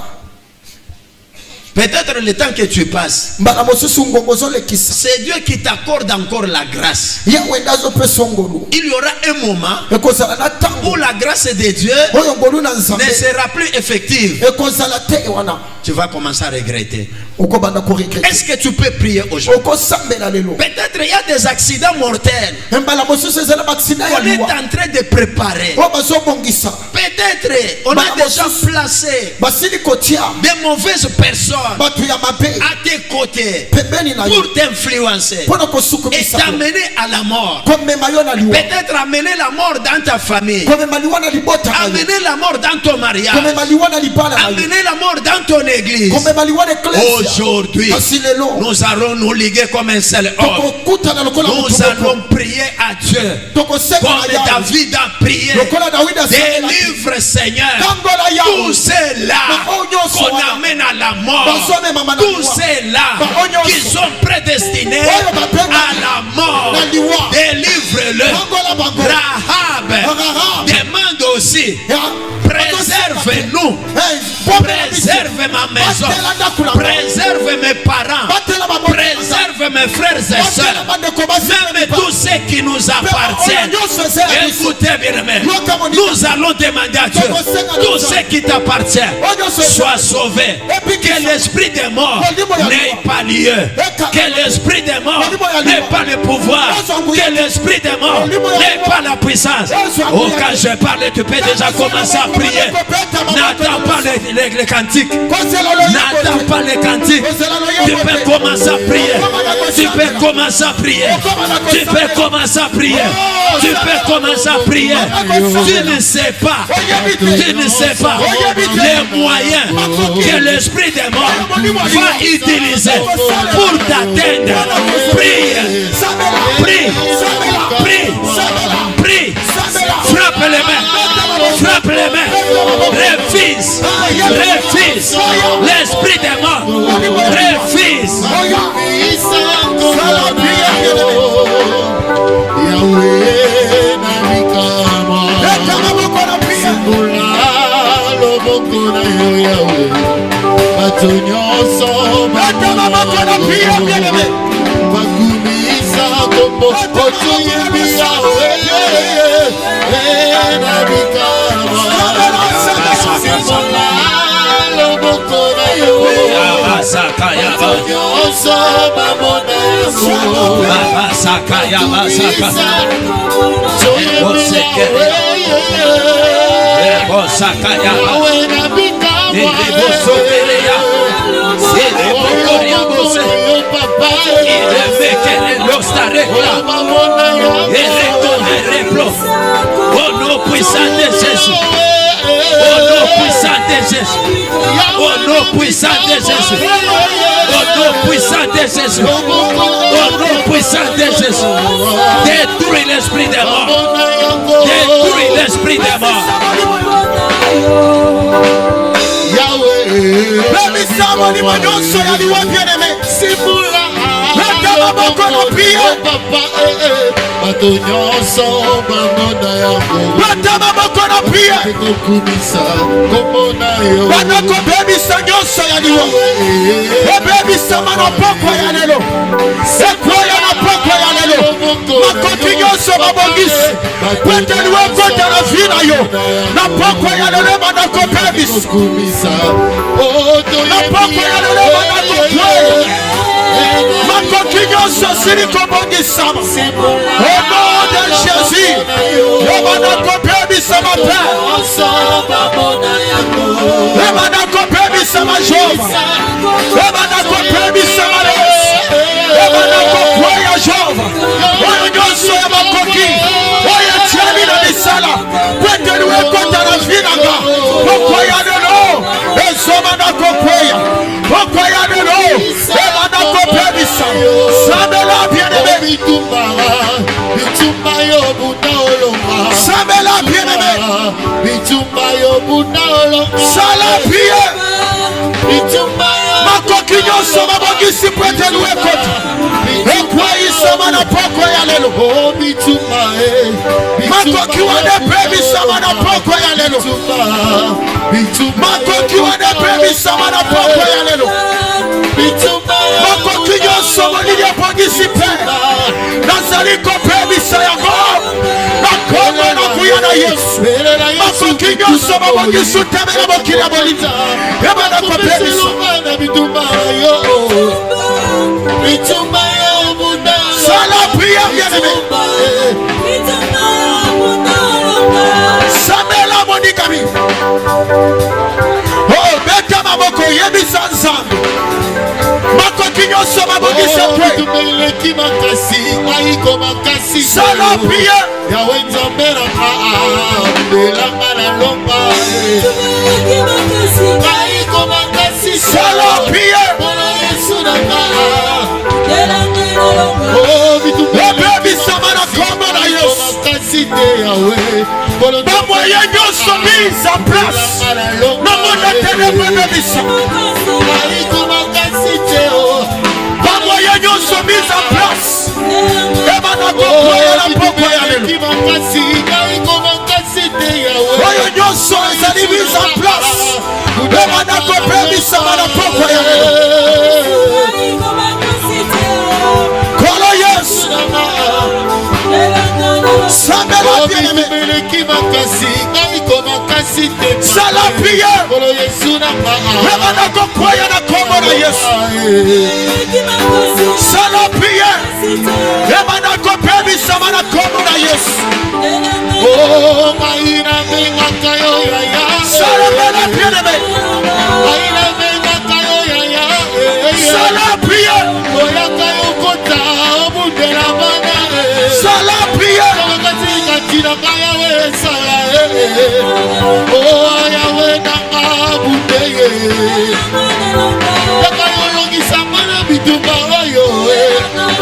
[SPEAKER 1] Peut-être le temps que tu passes,
[SPEAKER 2] mbala mosusu ngongo ozolekisa
[SPEAKER 1] c'est Dieu qui t'accorde encore la grâce.
[SPEAKER 2] yawe nde azopesa ngolu
[SPEAKER 1] Il y aura un moment
[SPEAKER 2] ekozala na
[SPEAKER 1] où
[SPEAKER 2] ntango
[SPEAKER 1] la grâce de Dieu
[SPEAKER 2] oyo ngolu na nzambe
[SPEAKER 1] ne sera plus effective.
[SPEAKER 2] ekozala te wana
[SPEAKER 1] Tu vas commencer à regretter.
[SPEAKER 2] okobanda koregrete
[SPEAKER 1] Est-ce que tu peux prier aujourd'hui?
[SPEAKER 2] okosambela lelo
[SPEAKER 1] Peut-être il y a des accidents mortels
[SPEAKER 2] mbala mosusu ezala baksida ya
[SPEAKER 1] qu'on est
[SPEAKER 2] liwa
[SPEAKER 1] en train de préparer.
[SPEAKER 2] oyo bazobongisa
[SPEAKER 1] Peut-être on a déjà placé
[SPEAKER 2] basili kotia
[SPEAKER 1] des mauvaises personnes
[SPEAKER 2] bato ya mabe
[SPEAKER 1] à tes côtés
[SPEAKER 2] pembeni na yo
[SPEAKER 1] pour t'influencer
[SPEAKER 2] mpona
[SPEAKER 1] et
[SPEAKER 2] kosukumisa yo
[SPEAKER 1] t'amener à la mort.
[SPEAKER 2] komema yo na liwa
[SPEAKER 1] Peut-être amener la mort dans ta famille,
[SPEAKER 2] komema liwa na libota na yo
[SPEAKER 1] amener la mort dans ton mariage,
[SPEAKER 2] komema liwa na libala na yo
[SPEAKER 1] amener la mort dans ton église.
[SPEAKER 2] komema liwa na eklesia
[SPEAKER 1] Aujourd'hui,
[SPEAKER 2] kasi lelo
[SPEAKER 1] nous allons nous liguer comme un seul homme.
[SPEAKER 2] tokokutana lokola
[SPEAKER 1] Nous
[SPEAKER 2] motu moko
[SPEAKER 1] allons prier à Dieu
[SPEAKER 2] tokosenga
[SPEAKER 1] comme
[SPEAKER 2] na yawe
[SPEAKER 1] David a prié.
[SPEAKER 2] lokola dawidi asengelaki
[SPEAKER 1] Délivre, Seigneur,
[SPEAKER 2] tangola
[SPEAKER 1] tous
[SPEAKER 2] yawe
[SPEAKER 1] ceux-là qu'on amène à la mort, tous ceux-là qui sont prédestinés à la mort, délivre-le. Rahab demande aussi, préserve-nous, préserve ma maison, préserve mes parents, préserve mes frères et sœurs, même tous ceux qui nous appartiennent. Écoutez bien, nous allons demander à Dieu, tous ceux qui t'appartiennent soient sauvés, que l'esprit des morts n'ait pas lieu, que l'esprit des morts n'ait pas le pouvoir, que l'esprit des morts n'ait pas la puissance. Oh, quand je parle, tu peux déjà commencer à prier. N'attends pas les cantiques. N'attends pas les cantiques. Tu peux commencer à prier. Tu peux commencer à prier. Tu peux commencer à prier. Tu peux commencer à prier. Tu ne sais pas. Tu ne sais pas les moyens que l'esprit des morts va utiliser pour t'atteindre. Prie. Prie. Prie. Prie. Frappe les mains. Frappe les mains. Refuse. Refuse. L'esprit des morts. Refuse. Au nom puissant de Jésus. Au nom puissant de Jésus. Au nom puissant de Jésus. Au nom puissant de Jésus. Au nom puissant de Jésus. Détruis l'esprit des morts. Détruis l'esprit des morts. Au nom de Jésus,
[SPEAKER 2] Oh Yahweh nanga bundeye Yaka yolongisa mana bitumba oyo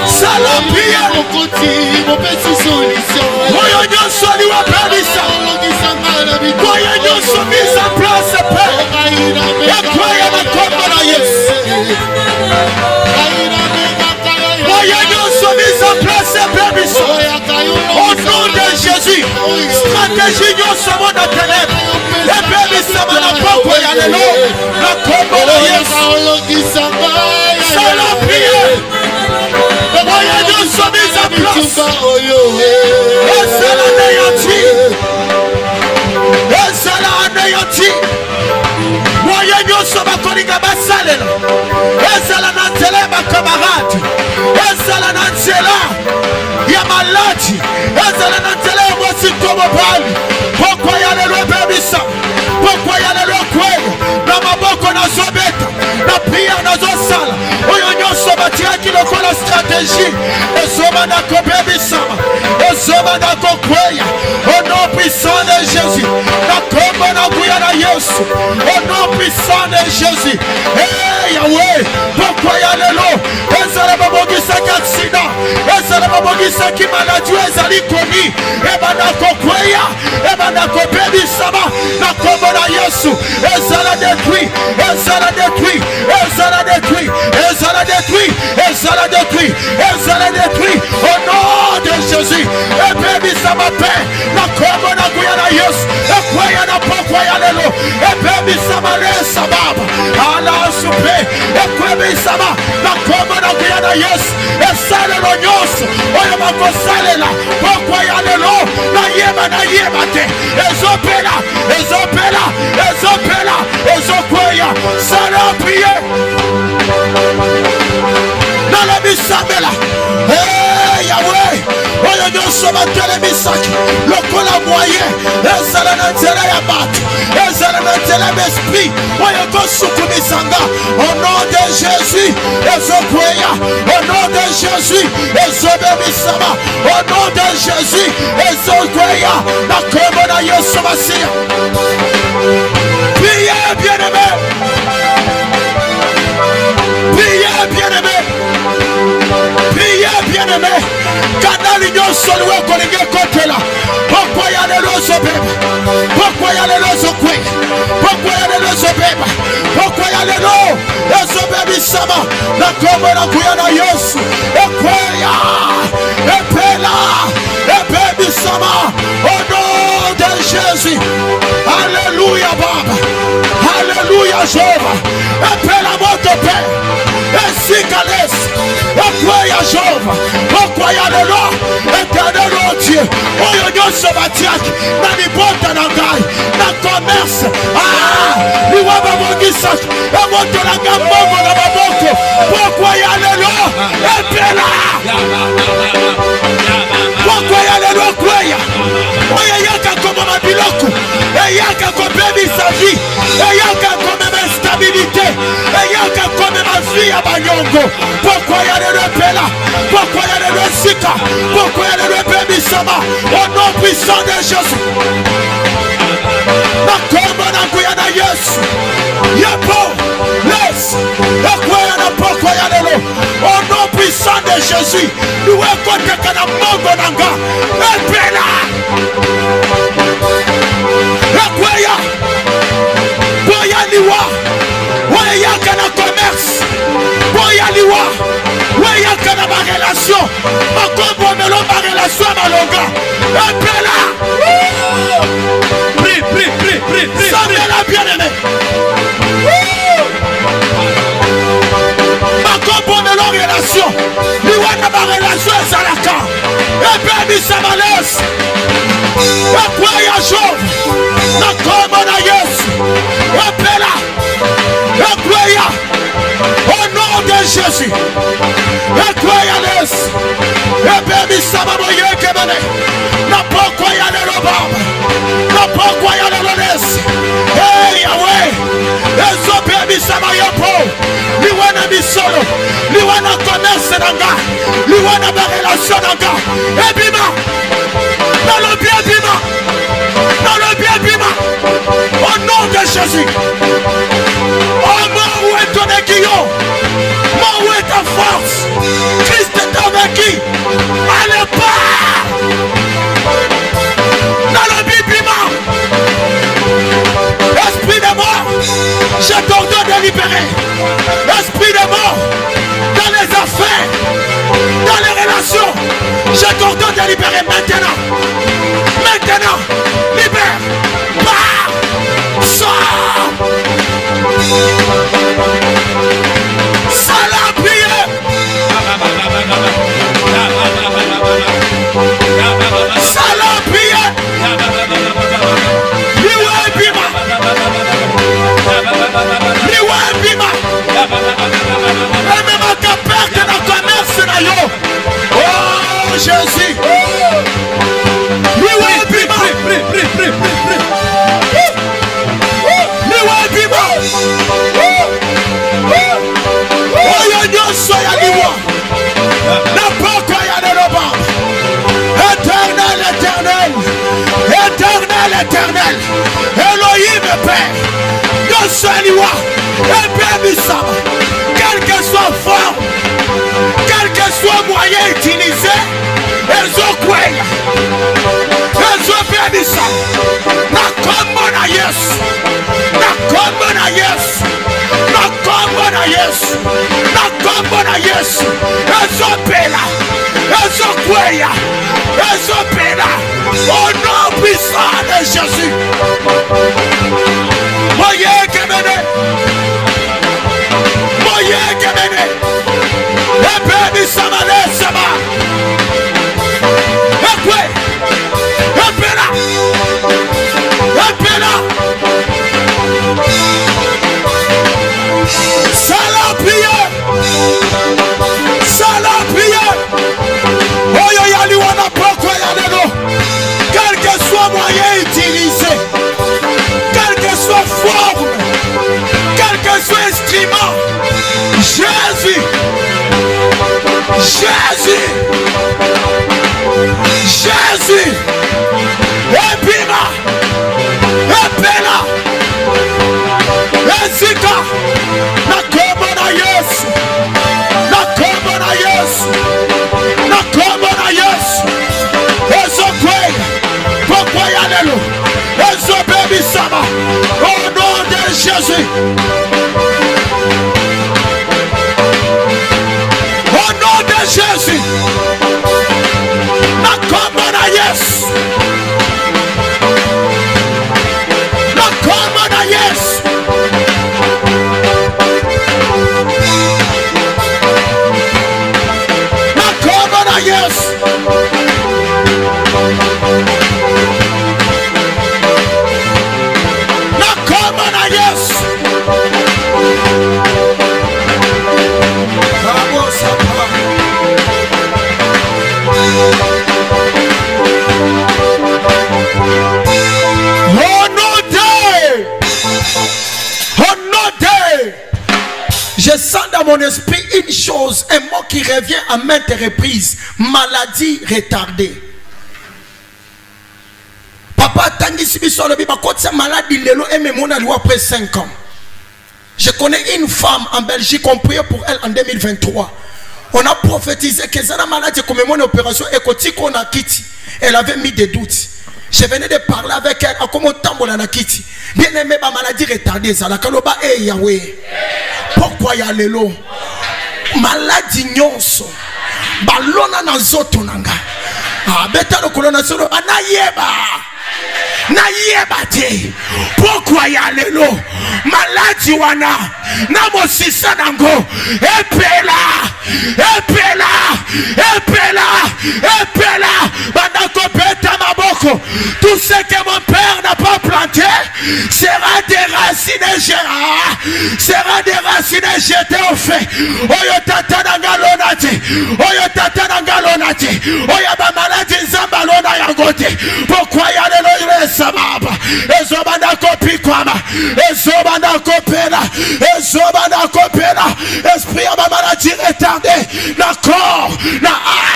[SPEAKER 2] Salapia mokoti mopesi solution Oyo nyonso liwa pebisa Yolongisa mana bitumba Oyo nyonso mise en place pe Ekoya na kombo na Yesu Oyo nyonso mise en place pebisa Au nom de Jésus stratégie nyonso mona ténèbre epebisa mana poko ya lelo na kombo na Yesu Salapia Oyo nyonso mise en place Ezala anéanti Moye nyonso bakolinga basalela Ezala na nzela ya bakamarade Ezala na nzela ya maladi Ezala na nzela ya mwasi to mobali Pokwa ya lelo ebebisa Pokwa ya lelo ekweya Na maboko nazobeta Na pia nazosala Oyo nyonso batiaki lokola stratégie ezobanda kobebisama ezobanda kokweya au nom puissant de Jésus na kombo na nguya na Yesu au nom puissant de Jésus hey Yahweh pokweya lelo ezala babongisaki accident ezala babongisaki maladi ezali komi ebanda kokweya ebanda kobebisama na kombo na Yesu ezala détruit ezala détruit ezala détruit ezala détruit ezala détruit ezala détruit au nom de Jésus ebebisama pe na kombo na nguya na Yesu ekweya na pokweya lelo ebebisama lesa baba ala supe ekwebisama na kombo na nguya na Yesu esalelo nyonso oyo bakosalela pokweya lelo nayeba te ezopela ezopela ezopela ezokweya sala prier nalobisambela hey Yahweh oyo nyonso batelemisaki lokola moyen ezala na nzela ya bato ezala na nzela ya esprit oyo kosukumisanga au nom de Jésus ezokweya au nom de Jésus ezobebisama au nom de Jésus ezokweya na kombo na Yesu Masiya priez bien-aimé priez bien-aimé priez bien-aimé kanali nyonso liwe kolinge kotela pokweya lelo ezobeba pokweya lelo ezokweya pokweya lelo ezobeba pokweya lelo ezobebisama na kombo na nguya na Yesu ekweya epela ebebisama au nom de Jésus alléluia baba alléluia Jéhovah epela moto pe esikales ekweya Jéhovah pokweya lelo éternel Dieu oyo nyonso batiaki na libota na ngai na commerce liwa babongisaki emotolanga mbongo na maboko pokweya lelo epela pokweya lelo ekweya oyo eyaka komoma biloko eyaka kobebisa vie eyaka komema stabilité eyaka komema vie ya banyongo pokweya lelo epela pokweya lelo esika pokweya lelo ebebisama au nom puissant de Jésus na kombo na nguya na Yesu yepo les ekweya na pokweya lelo au nom puissant de Jésus liwe ekoteka na mbongo na nga epela ekweya boya liwa weyaka na commerce boya liwa weyaka na barelation makombomelo barelation ya malonga epela sambela bien-aimé makombomelo relation liwa na barelation ezalaka ebebisa malesi ekweya Jove na kombo na Yesu epela ekweya au nom de Jésus ekweya lesi ebebisama boyekebele na pokweya lelo baba na pokweya lelo lesi hey Yahweh ezobebisama yopo liwa na misolo liwa na commerce na nga liwa na barelation na nga ebima nalobi ebima nalobi Jésus. Oh, mort, où est ton aiguillon? Mort, où est ta force? Christ est vaincu. Allez, pas dans le bibiment. Esprit de mort, je t'ordonne de libérer. Esprit de mort, dans les affaires, dans les relations, je t'ordonne de libérer maintenant. Maintenant, libère. Pars. Sors. Salapie. Salapie. Liwe bima. Liwe bima. Et même ta perte dans le commerce na yo. Oh Jésus. Liwe bima. Liwe bima. Oyo nyonso ya liwa. N'importe quoi ya l'Europe. Éternel, éternel. Éternel, éternel. Elohim Père. Nyonso ya liwa. Ebebisama. Quel que soit forme, quel que soit moyen utilisé, elles ont quoi? Elles ont bebisama. Na kombo na Yesu. Na kombo na Yesu. Na kombo na Yesu. Na kombo na Yesu. Elles ont pela. Elles ont quoi? Elles ont pela. Au nom puissant de Jésus. Moyen Kemene. Moyen Kemene. Ebe Samale Sama. Ekwe. Epela. Epela. Salapie. Salapie. Oyo yali wana poko ya neno. Quel que soit moyen utilisé, quelle que soit forme, quel que soit instrument, Jésus, Jésus, Jésus, Ebima, Ebela, Ezika, Nakomo na Yesu, Nakomo na Yesu, Nakomo na Yesu, Ezokwe, Pokwe Yalelo, Ezobebi Sama, au nom de Jésus. Au nom de Jésus. Nakomo na Yesu. Nakomo na Yesu. Nakomo na Yesu. Nakomo na Yesu. Vamos a je sens dans mon esprit une chose, un mot qui revient à maintes reprises: maladie retardée. Papa Tangisi Bisolobi Bakotsa maladie lelo et memona lui après 5 ans. Je connais une femme en Belgique, on priait pour elle en 2023. On a prophétisé que cette maladie comme mon opération et qu'on a quitté. Elle avait mis des doutes. Je venais de parler avec elle à comment tambola na kiti. Bien aimé ma maladie retardée ça la kaloba e Yahweh. Pourquoi ya lelo? Maladie nyonso. Balona na zoto nanga. Ah beta lo kolona solo anayeba. Na yeba te. Pourquoi ya lelo? Maladie wana na mosisa nango epela epela epela epela bandako beta maboko. Tout ce que mon père n'a pas planté sera déraciné, sera déraciné, jeté au feu. Oyo tata nangalonate, oyo tata nangalonate, oyo ba maladie nzambalona yangote. Pourquoi ya lelo resababa? Ezobanda kopi kwama, ezobanda kopela, ezobanda kopela. Esprit ya ba maladie retardé, na corps, na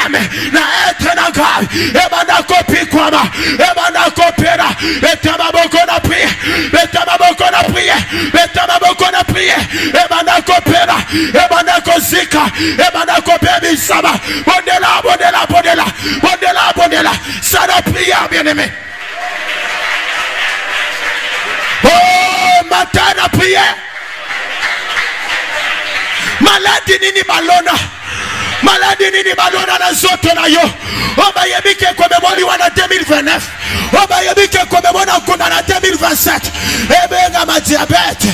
[SPEAKER 2] âme, na être, na grave. Ebanda kopi kwama, ebanda kopela. Etababoko na prière, etababoko na prière. prier. Mettez beaucoup de prier. Et bandako pera. Et bandako zika. Et bandako baby sama. Bondela, bondela, bondela. Bondela, bondela. Ça la prière, bien-aimé. Oh, matin la prière. Maladi nini balona. Maladi nini balona na zoto na yo. Oba yebike komemoni wana 2029. Oba yebike komemoni kuna na 2027. Ebenga ma diabète,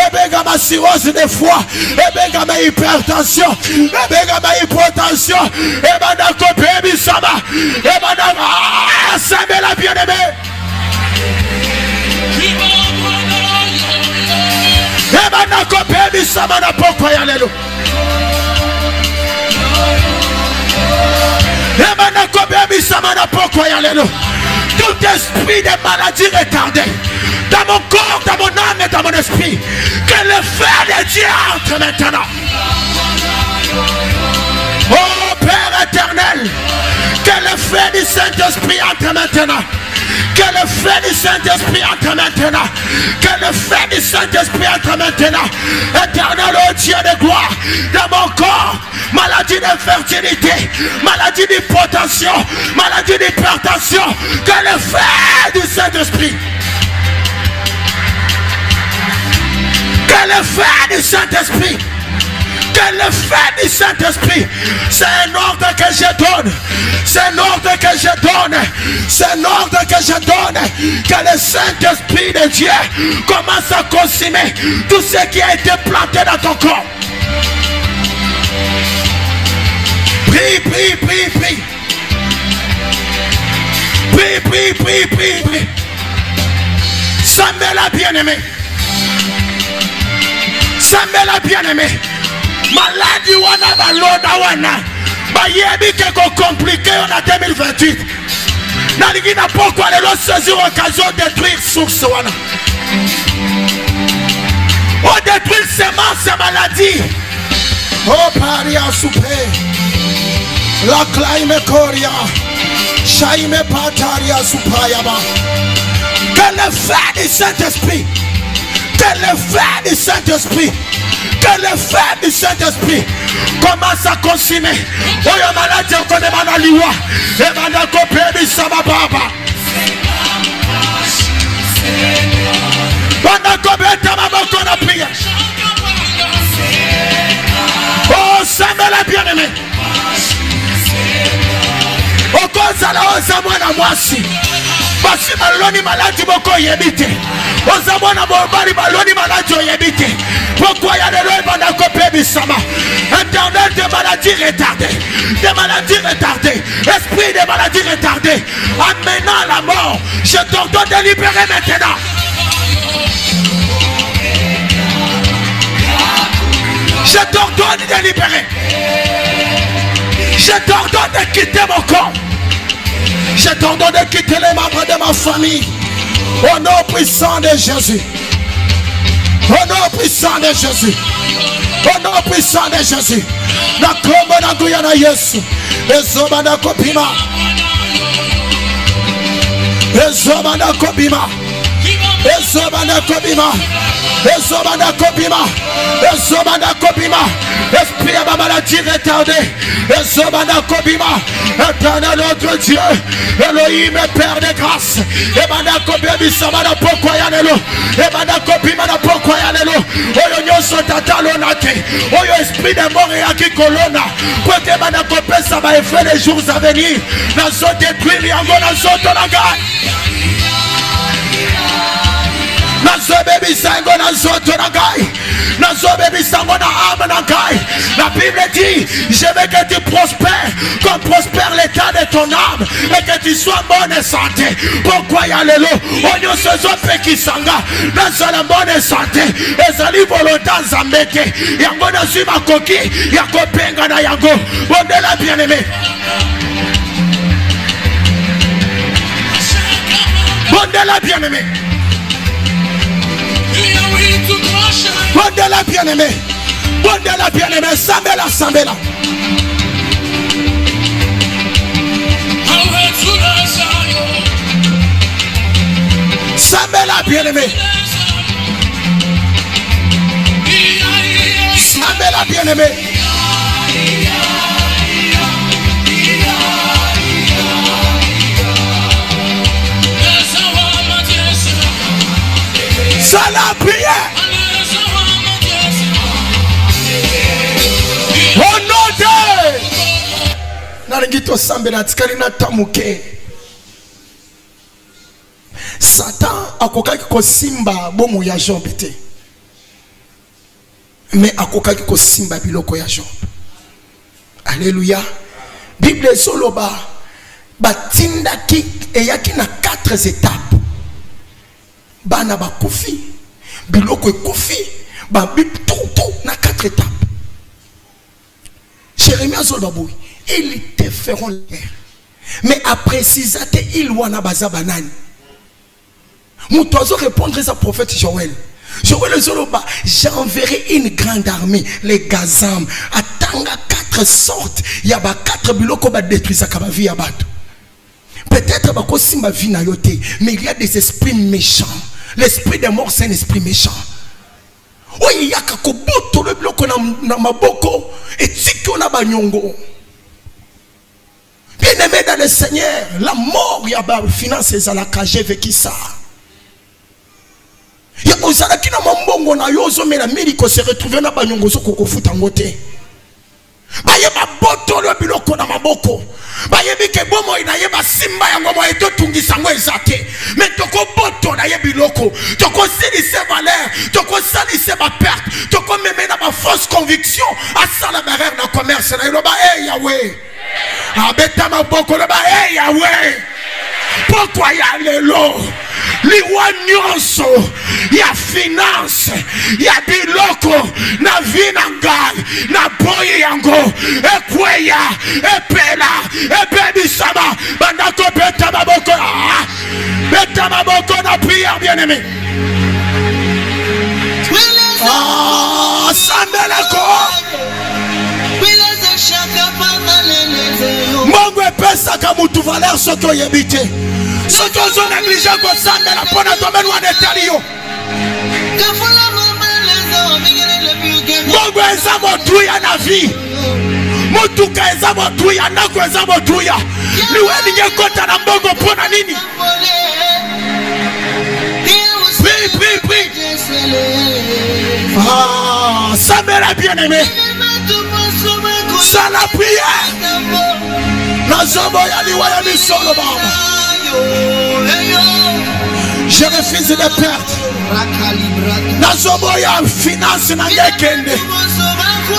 [SPEAKER 2] ebenga ma cirrhose de foie, ebenga ma hypertension, ebenga ma hypotension, ebanda kopebi sama, ebanda sabe la bien-aimé. Ebanda kopebi sama na poko ya lelo. Tout esprit de maladie retardée dans mon corps, dans mon âme et dans mon esprit, que le feu de Dieu entre maintenant. Oh Père éternel, que le feu du Saint-Esprit entre maintenant. Que le feu du Saint-Esprit entre maintenant. Que le feu du Saint-Esprit entre maintenant. Éternel, oh Dieu de gloire, dans mon corps, maladie d'infertilité, maladie d'hypotension, maladie d'hypertension. Que le feu du Saint-Esprit. Que le feu du Saint-Esprit. Que le feu du Saint-Esprit. C'est un ordre que je donne. C'est un ordre que je donne. C'est un ordre que je donne. Que le Saint-Esprit de Dieu commence à consumer tout ce qui a été planté dans ton corps. Prie, prie, prie, prie. Prie, prie, prie, prie, prie. Samuel a bien-aimé. Samuel a bien-aimé. Maladi wana balona wana bayebi ke ko compliqué en 2028. Nalingi na pourquoi les lois saisir occasion de détruire source wana. On détruire semence maladie. Oh paria soupe. La claime coria. Shaime pataria supayaba. Que le feu du Saint-Esprit. Que le feu du Saint-Esprit. Que le feu du Saint-Esprit commence à consumer. Oyo maladi okone manaliwa. Ebanda kopebi sama baba. Banda kobeta maboko na prière. Oh, Samuel a bien-aimé. Okozala oza mwana mwasi. Basi baloni maladi boko yebite. Oza mwana mobali baloni maladi yebite. Pourquoi il y a des lois dans le copé sama? Internet de maladies retardées. Des maladies retardées. Esprit de maladies retardées. Amenant la mort. Je t'ordonne de libérer maintenant. Je t'ordonne de libérer. Je t'ordonne de quitter mon corps. Je t'ordonne de quitter les membres de ma famille. Au nom puissant de Jésus. Au nom puissant de Jésus. Au nom puissant de Jésus. Na kombo na guyana Yesu. Ezoba na kopima. Ezoba na kopima. Ezoba na kopima. Ezoba na kopima. Ezoba na kopima. Esprit à ma maladie retardée. Ezoba na kopima. Éternel notre Dieu. Elohim Père de grâce. Ebana kobebi sama na pokwa ya lelo. Ebana kopima na pokwa ya lelo. Oyo nyoso tatalo nate. Oyo esprit de mort et aki kolona. Pote ebana kopesa ba effet les jours à venir. Nazo détruire yango nazo tonaga. Nazo baby sango nazo tonaga. Nazo baby sango na âme na gai. La Bible dit, je veux que tu prospères comme prospère l'état de ton âme et que tu sois bonne santé. Pourquoi y a le lot? On y se zope qui sanga. Dans la bonne santé. Et ça lui volontaire zambete. Yango na suma koki. Yako penga na yango. On est la bien-aimé. On est la bien-aimé. On est la bien-aimé. On est la bien-aimé. Sambela, Sambela. Sambela, bien-aimé. Sambela bien-aimé. Ça la prière. Au nom de Narengito Sambela Tikarina Tamuke. Satan akokaki ko simba bomo ya Job te. Mais akokaki ko simba biloko ya Job. Alléluia. Bible soloba batinda ki eyaki na 4 étapes. Bana ba kufi biloko ekufi ba tout na 4 étapes. Jérémie Zolbaboui, ils te feront l'air. Mais après Cisate, il wana baza banani. Moutoiseau répondre à prophète Joël. Joël Zoloba, j'enverrai une grande armée, les Gazam, à Tanga 4 sortes. Il y a 4 biloko ba détruire sa kabavi ya bato. Peut-être ba ko simba vi na yote, mais il y a des esprits méchants. L'esprit des morts, c'est un esprit méchant. Oui, yaka ko boto le biloko na maboko et tiki na banyongo. Bien-aimé dans le Seigneur, la mort il y a ba finances à la cage vécu ça. Ya ozala kina mambongo na yozo mais la médico se retrouver na banyongo so koko futa ngote. Baye ba boto le biloko na maboko. Baye bike bomo ina yeba simba ya ngoma eto tungisa ngo ezate. Mais toko boto na yebi loko. Toko silise valeur, toko salise ba perte, toko meme na ba fausse conviction, asala barrière na commerce na yoba eh Yahweh. Abeta maboko le ba eh Yahweh. Pourquoi ya lelo? Liwa nyonso ya finance ya biloko na vinangal na boye yango ekweya epela ebebisama bandako beta maboko na prière bien-aimé. Sandeleko Mungu epesaka mutu valeur soki oyebi te. Soki ozo néglige kosambela mpona domaine wana etali yo. Mungu eza motuya na vie. Motuka eza motuya, ndako eza motuya. Liwe linge kota na mbongo mpona nini? Prie. Sambela bien-aimé. Ça la prière. Nazobo ya liwa ya misolo baba. Je refuse de perdre. Nazobo ya finance na ngekende.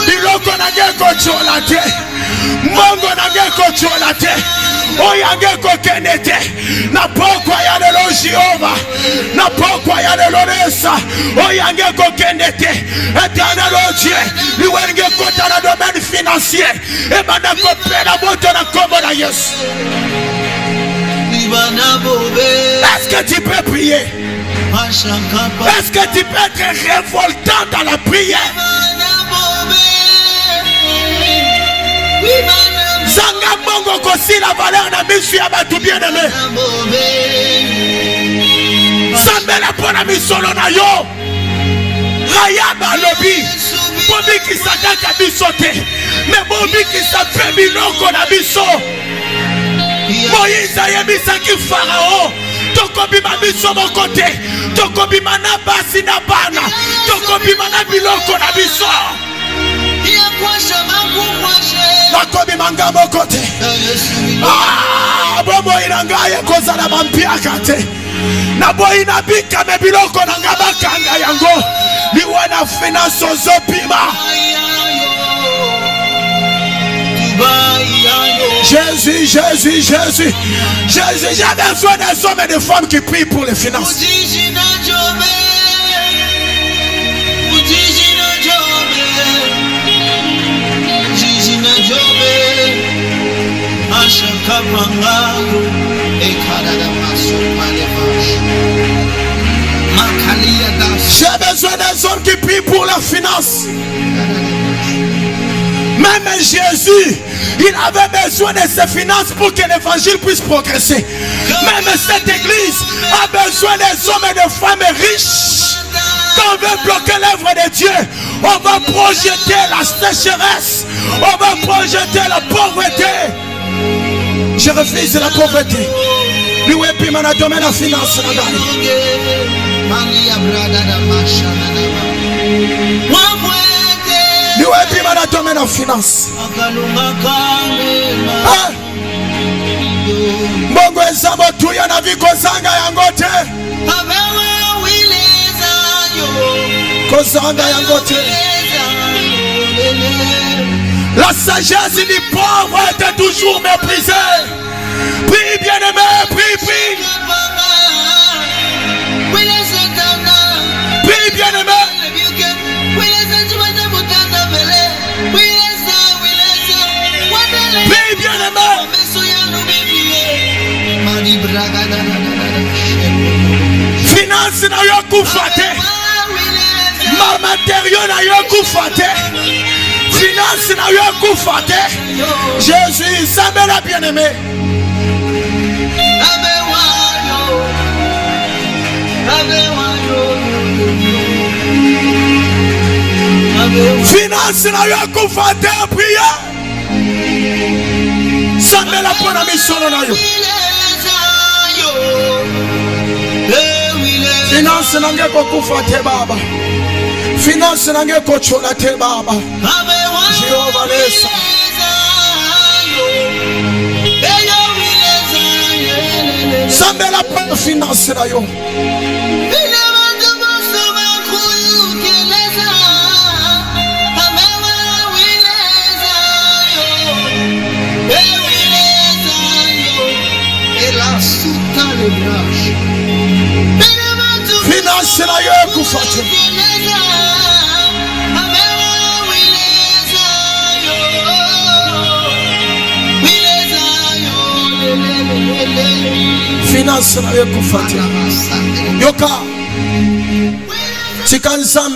[SPEAKER 2] Biloko na ngeko cholate. Mongo na ngeko cholate. Oya ngeko kenete. Na pokwa ya lelo Jehova. Na pokwa ya lelo Resa. Oya ngeko kenete. Éternel Dieu. Liwe ngeko ta na domaine financier. Et bana kopela moto na kombo na Yesu. Est-ce que tu peux prier? Est-ce que tu peux être révoltant dans la prière? Zanga bongo kosi la valeur na misu ya batu bien-aimé. Sambela pona misolo na yo. Rayaba lobi. Bobi ki sakaka bisote. Mais bobi ki sa fe biloko na biso. Moïse ayebisaki Pharaon tokobima biso mokote, tokobima na basi na bana, tokobima na biloko na biso. Nakobima nga mokote. Bomo inanga ya kozala bampiaka te. Na boyi na bika me biloko na nga bakanga yango. Liwa na finance ozopima. Jésus, j'ai besoin des hommes et des femmes qui prient pour les finances. J'ai besoin des hommes qui prient pour la finance. Même Jésus, il avait besoin de ses finances pour que l'évangile puisse progresser. Même cette église a besoin des hommes et des femmes riches Quand on veut bloquer l'œuvre de Dieu, on va projeter la sécheresse, on va projeter la pauvreté. Je refuse la pauvreté. Lui est dans le domaine de la finance. Lui est dans le domaine de la finance. Bongo ezabo tuya na viko zanga yangote. Kozanga yangote. La sagesse du pauvre était toujours méprisée. Prie bien-aimé, prie, prie. Prie bien-aimé. Prie bien-aimé. Finance na yo kufate. Ma matériaux na yo kufate. Finance na yo kufate. Jésus, ça me l'a bien-aimé. Finance na yo kufate prière. Ça me l'a bonne mission na yo. Finance nange kokufa te baba. Finance nange kochola te baba. Jehovah lesa. Sambe la pa finance na yo. Finance na yo kufate. Finance na yo kufate. Yoka. Chikanzambe.